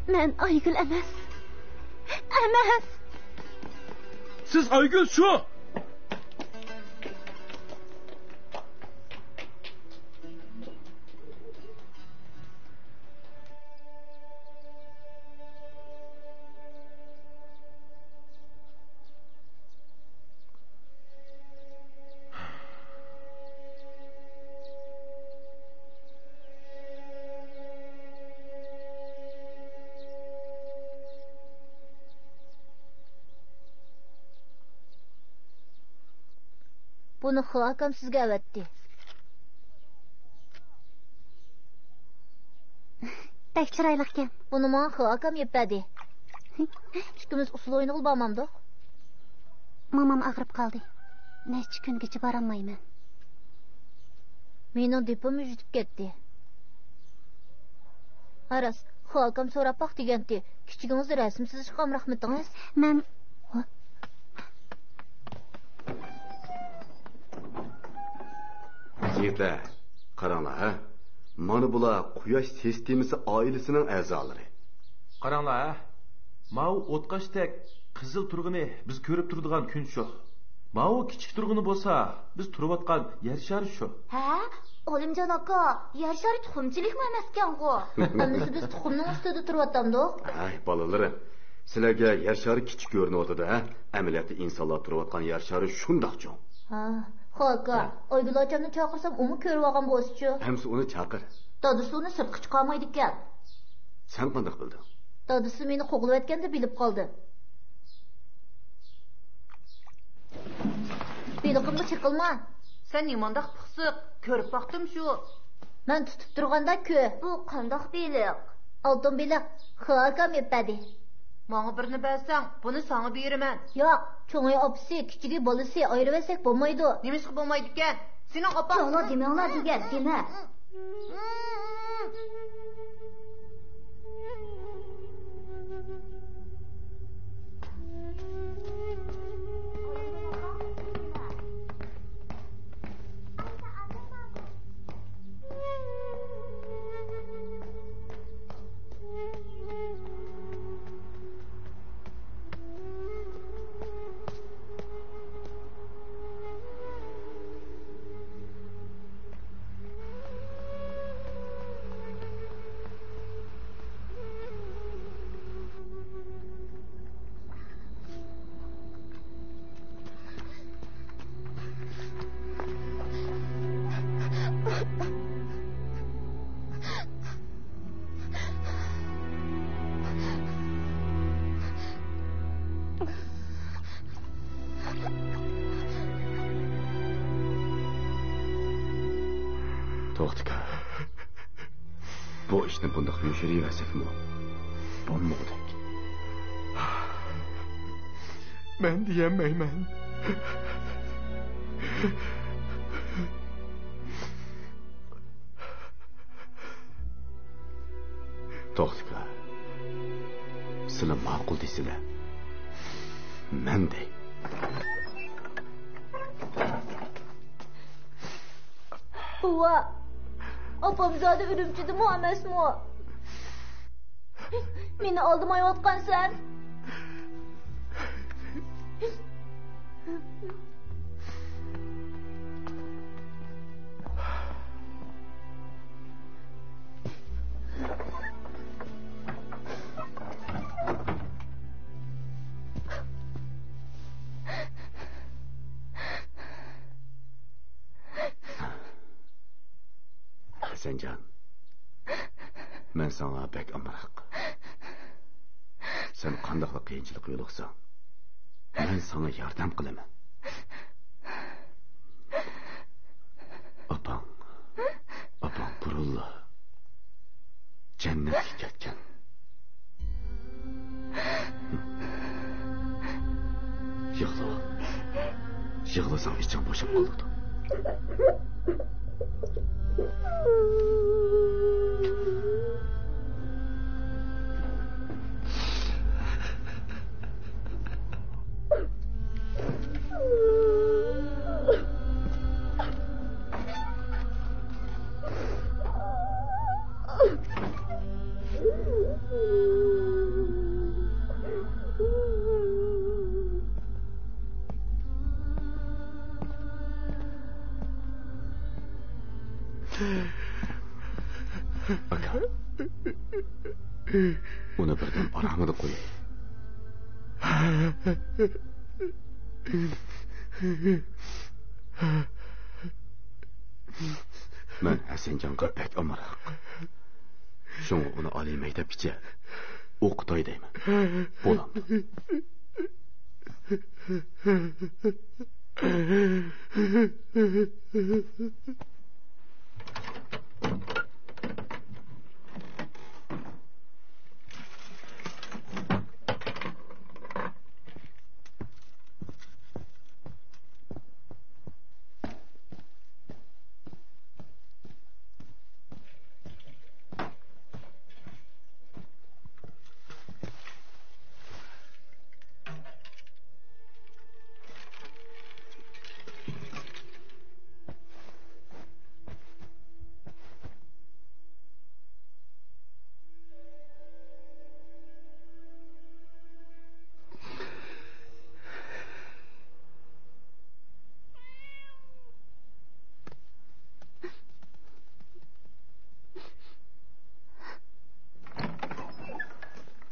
Men Aygül emas. emas. Siz Aygül şu. Buni Hakam sizga avatdi. Bek chiroyli ekan. Buni menga Hakam yepadi. Ikkimiz usul o'ynag'il bormamdiq. Mamam ag'rib qoldi. Necha kungacha borolmayman. Mening depom yutib ketdi. Aras, Hakam so'rab baq degandi. Kichiginiz rasm chizishga rahmatingiz. Men Yigitlar, qaranglar, ha? Mana bular Quyosh sistemasi oilasining a'zolari. Qaranglar, ha? Mao o'tqashdek qizil turg'ini biz ko'rib turadigan kun shu. Mao kichik turg'ini bo'lsa, biz turayotgan yer shari shu. Ha? Olimjon aka, yer shari tuxumchilikmi emaskan-ku? Endi biz tuxumning ustida turayotgandik. Ay, bolalarim, sizlarga yer shari kichik ko'rinyapti-da, amaliyotda insonlar turayotgan yer shari shundoq cho'ng. Ha, Haka, Aygül acamni chaqirsam, uni ko'rib olgan bo'lsa-chi? Hamsi uni chaqir. Dadisi uni sirtqa chiqarmaydi ekan. Sen qanday bilding? Dadisi meni qo'g'layotganda bilib qoldi. Biliqimga chiqilma. Sen nimandaq piqsiq, ko'rib baqdim shu. Men tutib turganda-ku. Bu qandoq biliq? Oltin biliq. Hakam yepadi. Manga birini bersang, buni sana beraman. Yo'q, cho'ng'ay opisi, kichigi bolasi ayirib olsak bo'lmaydi. Nimishqa bo'lmaydi ekan? Sening opang. Cho'ng'lar demanglar degan, dema. To'xta. Bu ishni bundoq yurishiraversak-mi? Bo'lmaydi. Men diyemeymen. To'xta. Sizlar ma'qul deysizlar. Men dey. Buva, opamzode Urumchidimi emasmi? Meni oldimayotgansan. Hasanjon, men sana bek amroq. Sen qanday qiyinchilik yo'liqsan, men sana yordam qilaman. Opang burulla jannatga ketgan. Yig'lasang ichim bo'shab qoldi. Aka. Uni birdan paramida qo'yay. Men Hasanjonga pek amaroq. Shunga uni oliy maktabgacha o'qitay deyman. Bo'lamdi.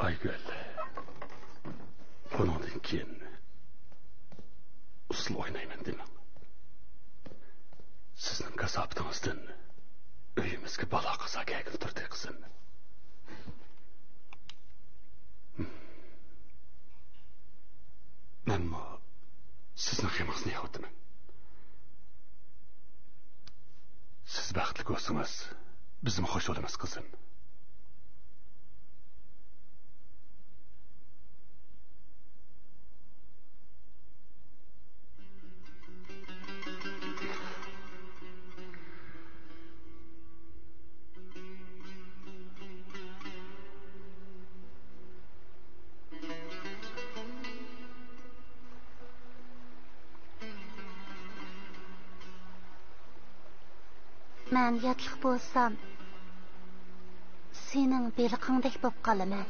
Aygül, bundan keyin usul oynayman demem. Sizning kasabingizdan uyimizga balo qazo kelib turdi qizim. Ammo sizning xemasini yo'qotdim. Siz baxtli bo'lsangiz, bizim xo'sh bo'lamiz qizim. Men yatliq bo'lsam, sening beliqingdek bo'lib qolaman.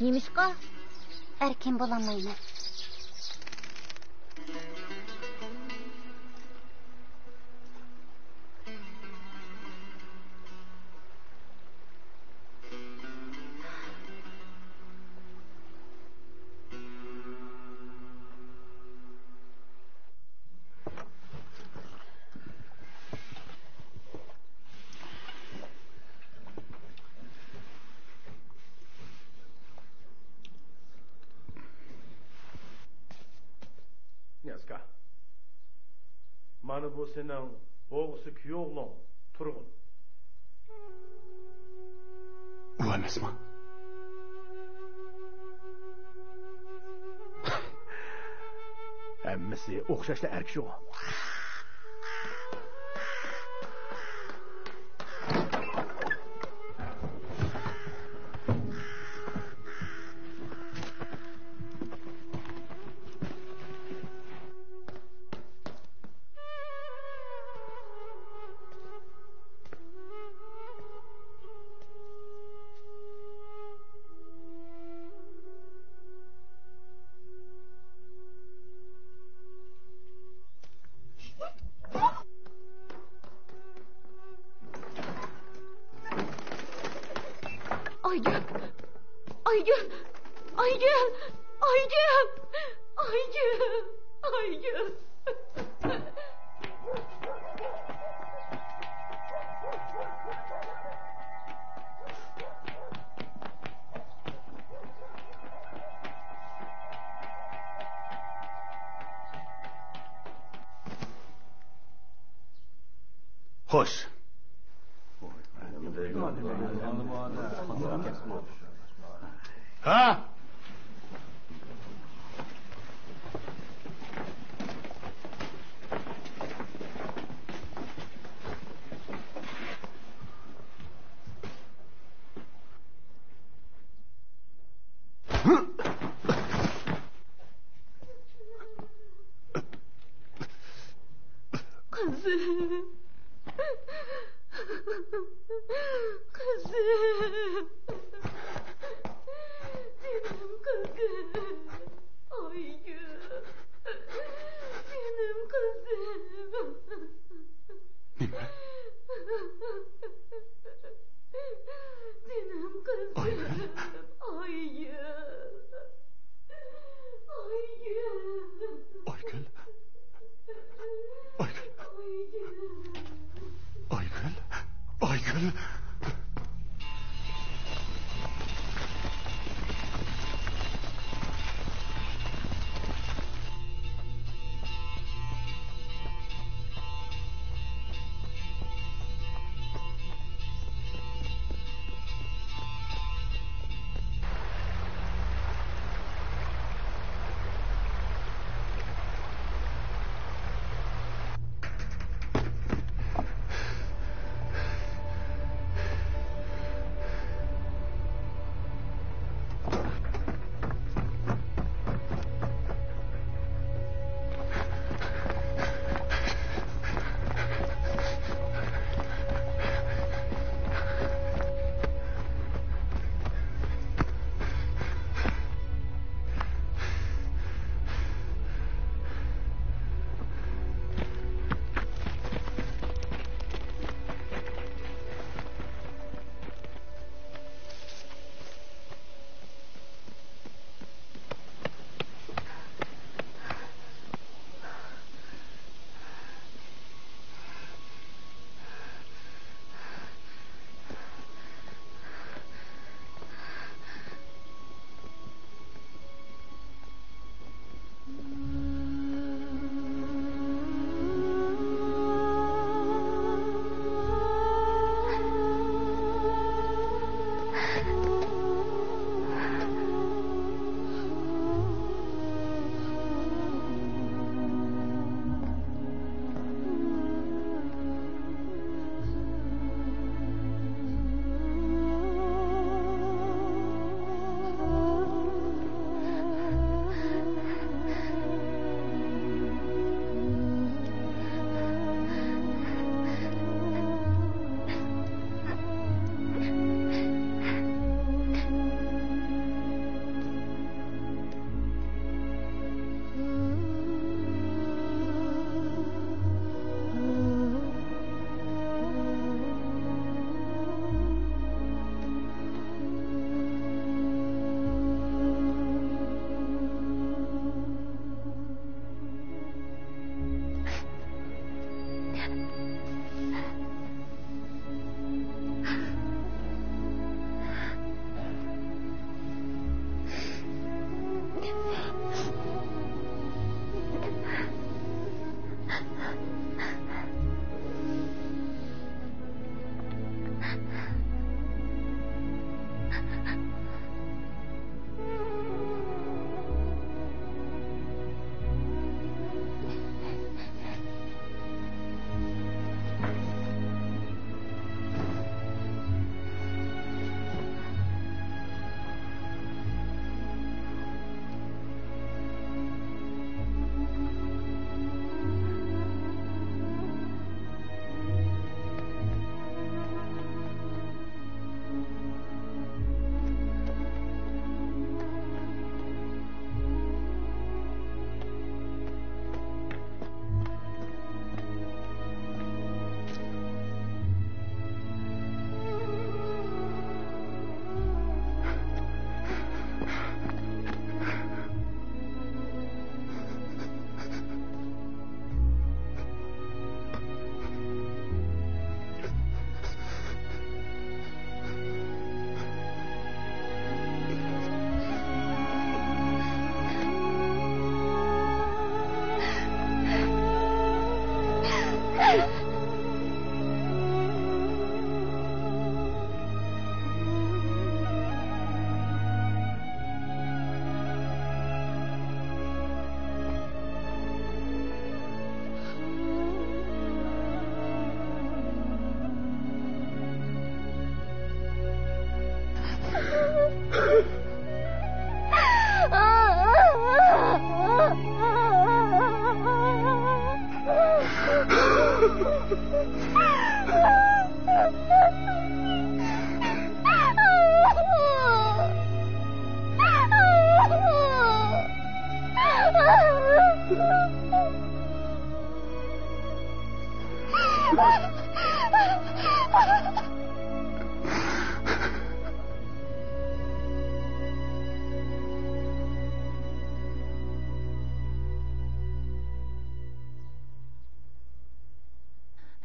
Немишқа? Erkin bo'lamayman. Yazga. Mana bu senin oğusu kuyoğlun Turgun. U emasmi? Hammasi o'xshashda erkishi o. Aygül! Aygül! Aygül! Aygül! Aygül! Aygül! Hoş. Ha? Kızım. Kızım. Canım kızım. Aygül.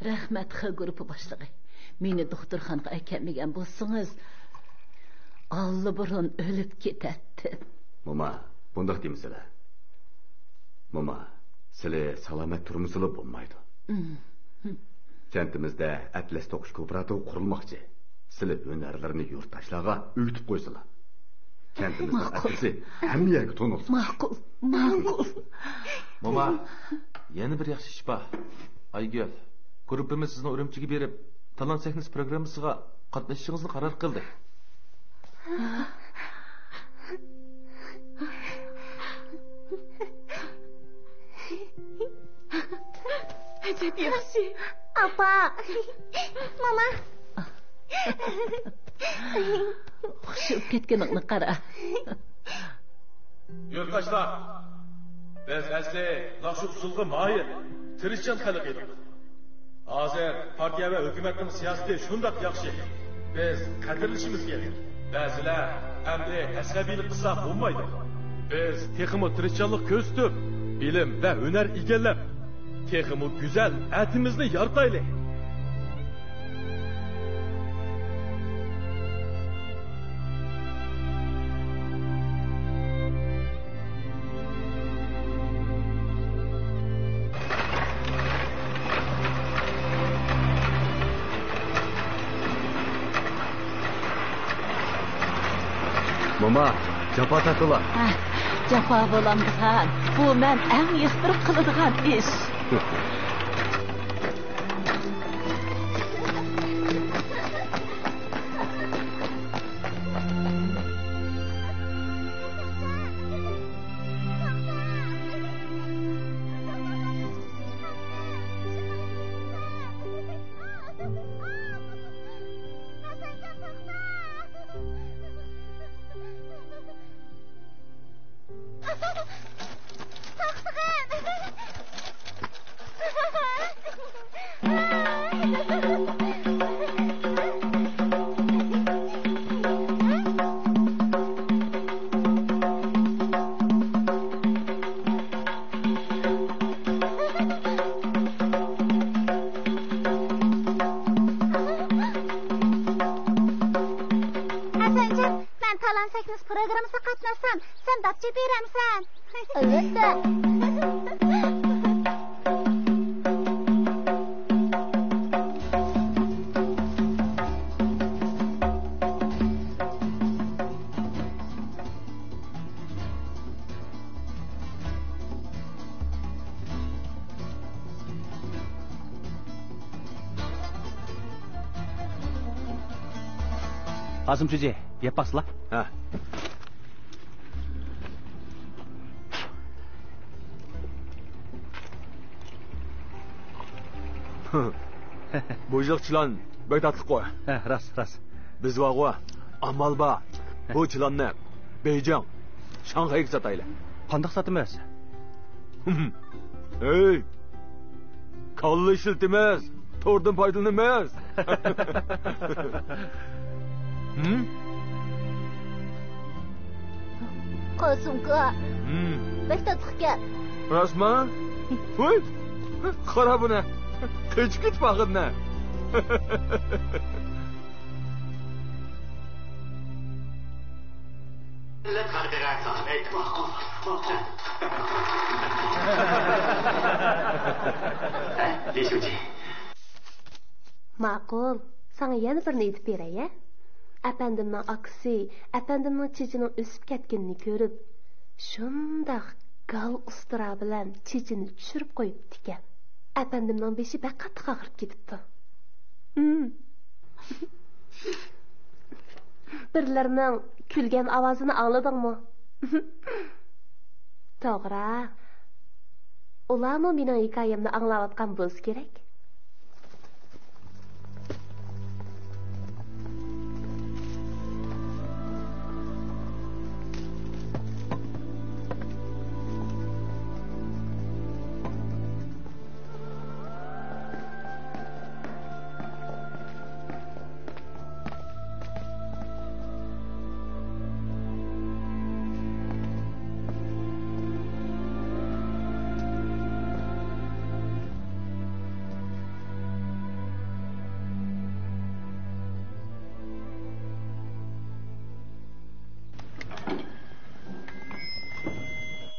Rahmat X grupi boshlig'i. Meni doktorxonaga akammagan bo'lsangiz, allaburun o'lib ketatdim. Mama, bundaq demisizlar. Mama, sizlar salomat turmusizlar bo'lmaydi. Kentimizda Atlas to'qish kooperativi qurilmoqchi. Sizlar hunarlarni yurtdoshlarga o'rgatib qo'ysizlar. Kentimizda atlasi hamma yerga to'nilsin. Ma'qul. Mama, yana bir yaxshi ish bor. Aygul, guruhimiz sizni Urumchiga berib, talon sahnasi programmasiga qatnashishingizni qaror qildi. Ajab yaxshi. Apa. Mama. Xushib ketganingni qara. Yurtdoshlar, biz asli naqsh usulga moyil, tirishchan xalq edik. Hozir partiya va hukumatning siyosati shundoq yaxshi. Biz qadrlashimiz kerak. Ba'zilar endi asabiylik qilsa bo'lmaydi. Biz texmo tirishchanlik ko'rsatib, bilim va hunar egallab, texmo go'zal atimizni yarataylik. Mama, japa takıla. Japa bo'lamdigan. Bu men eng yoqtirib qiladigan ish. Programımıza katılsam, sen dapçı veremsen. Albatta. Asım Çiçeği, yapasla. Ha. Bu yılçılan beytatlık koy. Ras. Biz var amal ba. Bu çılan ne? Beycan, Şanghay'a satayla. Qandaq satımız? Hey! Kallı işiltimiz, tordun paydalanımız. Qasımqa. Beytatlık gel. Rasma? Huy! Qara buna. Qıç git bağınna. Ma'qul, sana yana birini aytib beray-a? Apandimning aksi, apandimning chechining o'sib ketganini ko'rib, shundoq gal ustira bilan chechini tushirib qo'yibdi ekan. Apandimning beshi baq qattiq og'rib ketibdi. Birlarning kulgan ovozini angladingmi? To'g'ri. Ularmi mening hikoyamni anglayotgan bo'lsa kerak?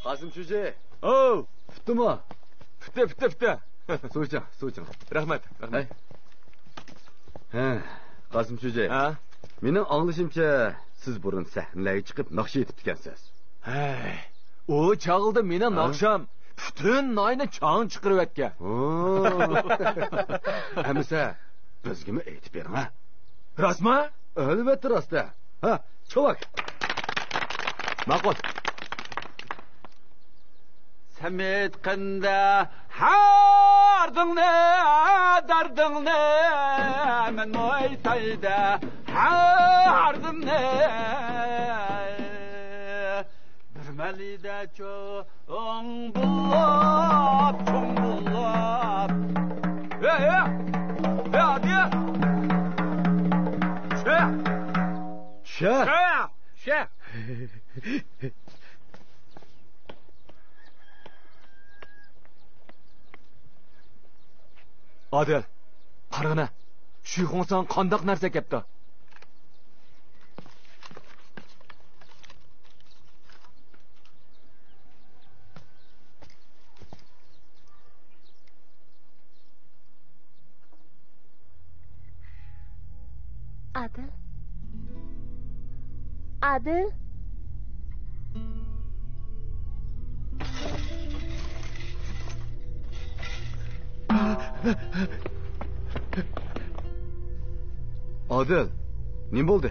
Qasım Şuje. Oh, Tutdimi? Bitti. So'ching. Rahmat. Ha, Qasım Şuje. Ha? Mening anglashimcha, siz burun sahnalarga chiqib naqsh etib ekansiz. Hey, o çağıldı meni naqsham bütün noyni chang chiqirib etgan. Hamisa, bizgimi aytib bering, ha? Rostmi? Albatta rost. Ha, chavak. Ma'qul. Samet qanda hardingni dardingni men mo'ytayda hardingni bir malida cho'ng bullab hadi Şe. Adil, qarag'ana. Shu xonsan qandoq narsa kepti? Adil. Adil, nima bo'ldi?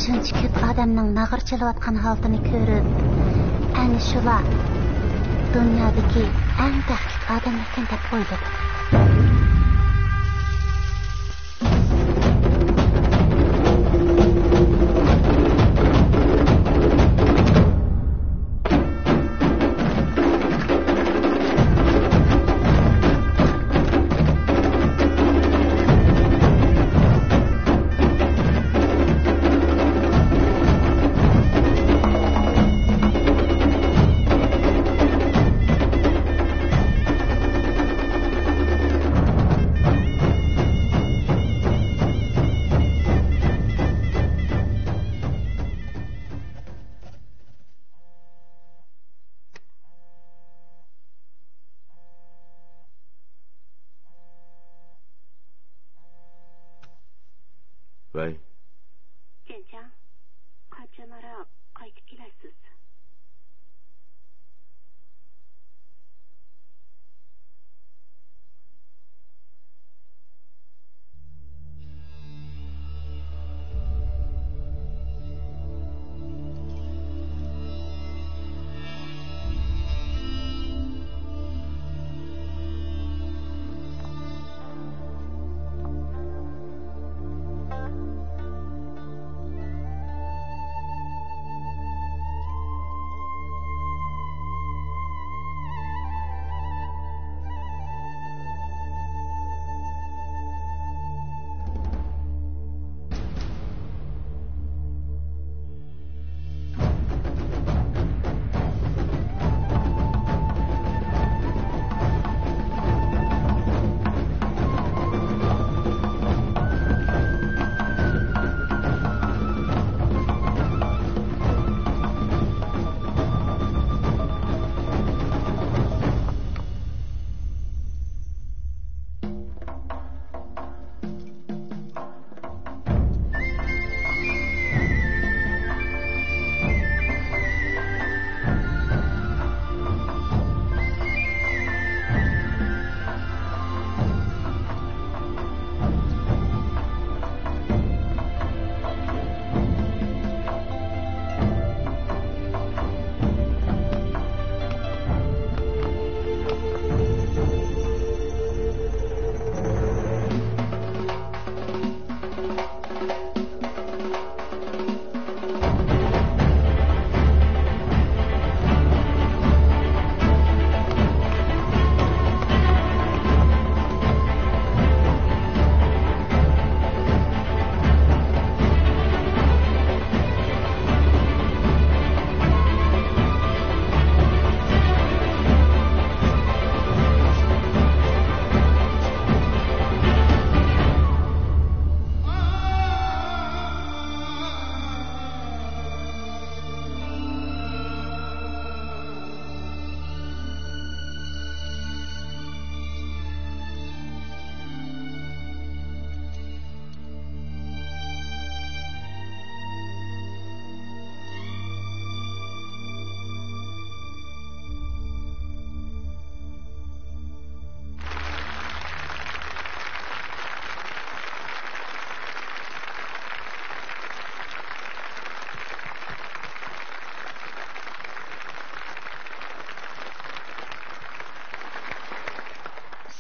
shuncha ko'p odamning nag'ir chalayotgan holatini ko'rib, ana shular dunyodagi eng baxtli odam ekan deb o'yladim. Vay. Kencham, qachonroq qaytib kelasiz?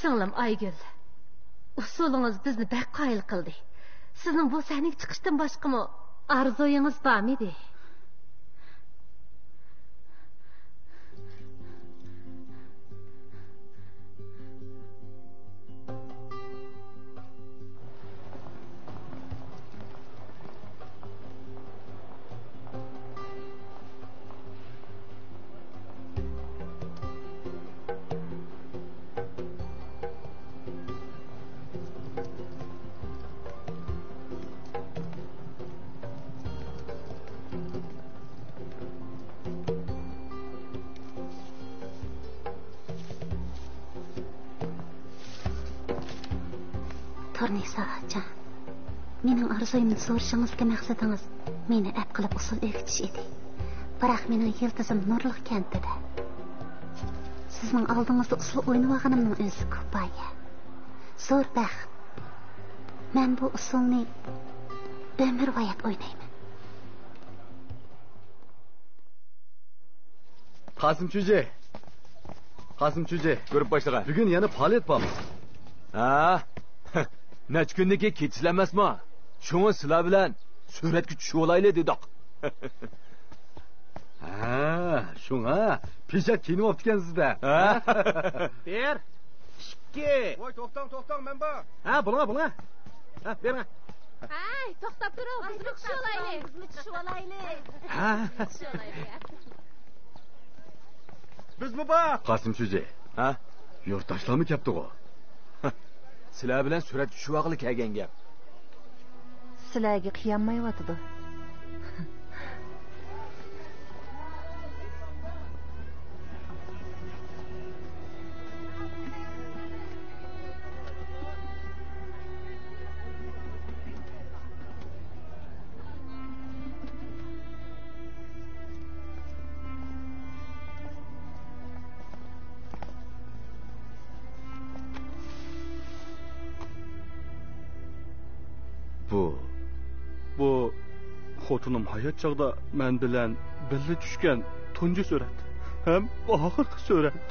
Singlim Aygül, usulunuz bizni bek qayıl qildi. Sizning bu sahnaga chiqishdan boshqami arzoyingiz bormidi? Tornisa acan, mening arzoyimni so'rashingizga maqsadingiz meni ap qilib usul o'rgatish edi. Biroq mening yiltizim nurliq kentida. Sizning oldingizda usul o'ynayotganimning o'zi kifoya. Zo'r baxt. Men bu usulni umr vayat o'ynayman. Qasım Chuji. Ko'rib başlagan. Bugun yana faoliyat bormi? Ha? Necha kunniki kechilamasmi? Shuni sizlar bilan suratga tushib olayli dedik. Ha, shunga peshak kiyinib olibdikan-sizda. Bir, ikki. Voy, to'xtang, men bor. Ha, bunga. Ha, berma. Ay, to'xtab turing, biz tushib olaylik. Ha. Bizmi bor? Qasım Chuji. Ha? Yurtdoshlarmi kelibdi-ku? Sizlar bilan surat tushib olg'ili kelgan gap. Sizlarga qiyonmayotidi. Bu xotinim hayot chog'da men bilan birga tushgan tunji surat ham oxirgi surat.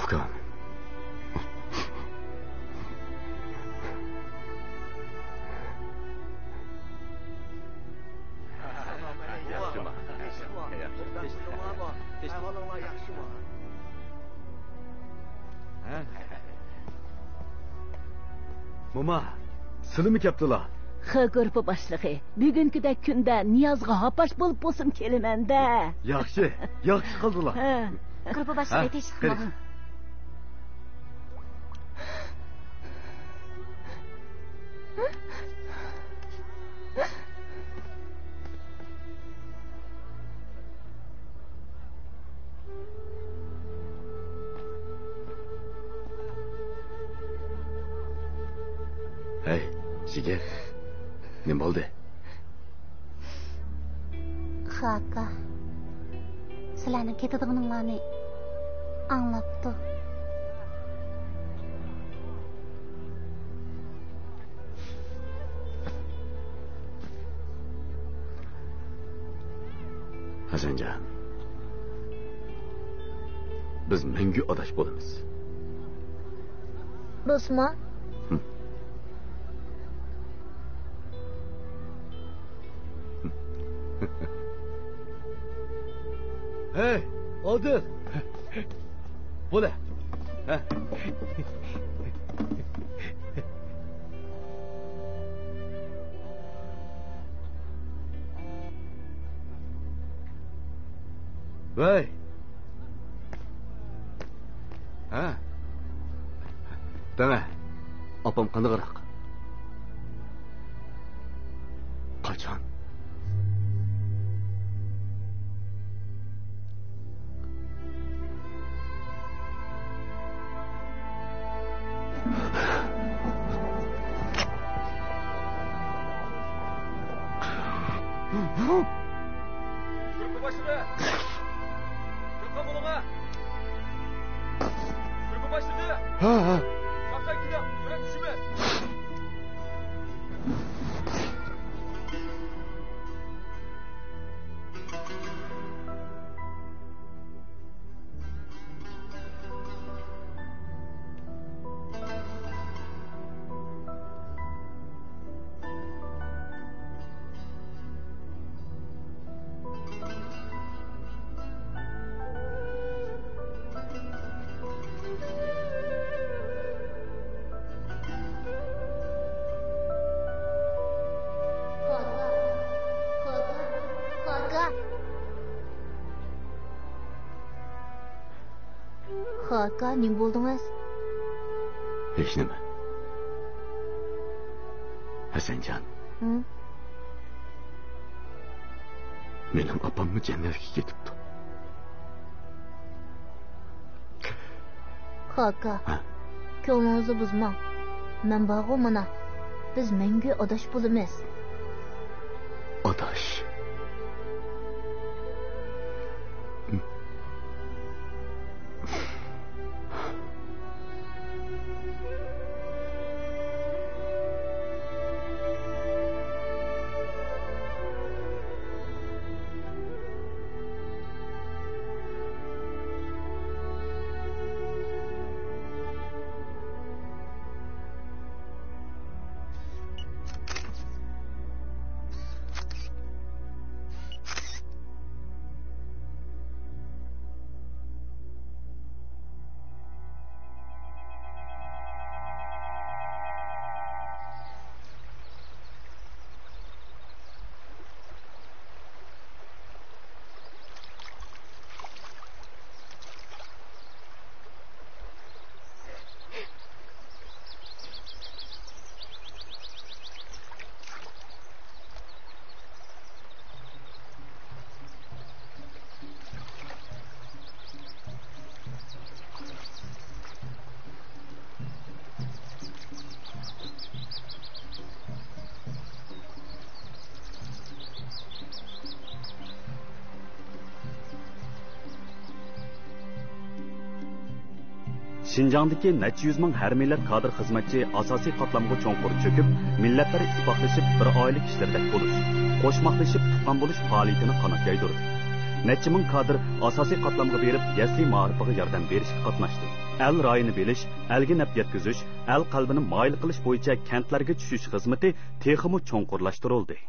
Ukam. Mama, silimi kelibdilar. Grupa boshlig'i, bugünkidek kunda Niyozga hapash bo'lib bo'lsim kelimanda. Yaxshi qildilar. Grupa boshlig'i teshib qildi. Hey, Jigar. Nima bo'ldi? Xaka. Sizlarning ketadiganinglarni anglabdi. Hasanjon. Biz mengu odash bo'lamiz. Bosma. Hey, Odil. Bo'la. Voy. Ha. Dana. Opam qanaqaroq? Qachon? Grupa başlığı. Grupa bulunma. Grupa başlığı. Ha. Şaptan gidiyor. Surat düşmez. Xaka, nima bo'ldingiz? Hech nima. Hasanjon. Mening opamni jannatga ketibdi. Xaka. Ko'nglingizni buzmang. Men bog'u mana. Biz mengu odosh bo'lamiz. Odosh. Şinjandagi necha yuz ming har millat kadr xizmatchi asosiy qatlamga cho'nqur cho'kib, millatlar ittifoqlashib bir oila kishilardek bo'lish, qo'shmoqlashib tuqqan bo'lish faoliyatini qanot yaydirdi. Necha ming kadr asosiy qatlamga berib, yasli ma'rifiga yordam berishga qatnashdi. El rayini bilish, elga naf yetkazish, el qalbini moyil qilish bo'yicha kentlarga tushish xizmati texmi cho'nqurlashtirildi.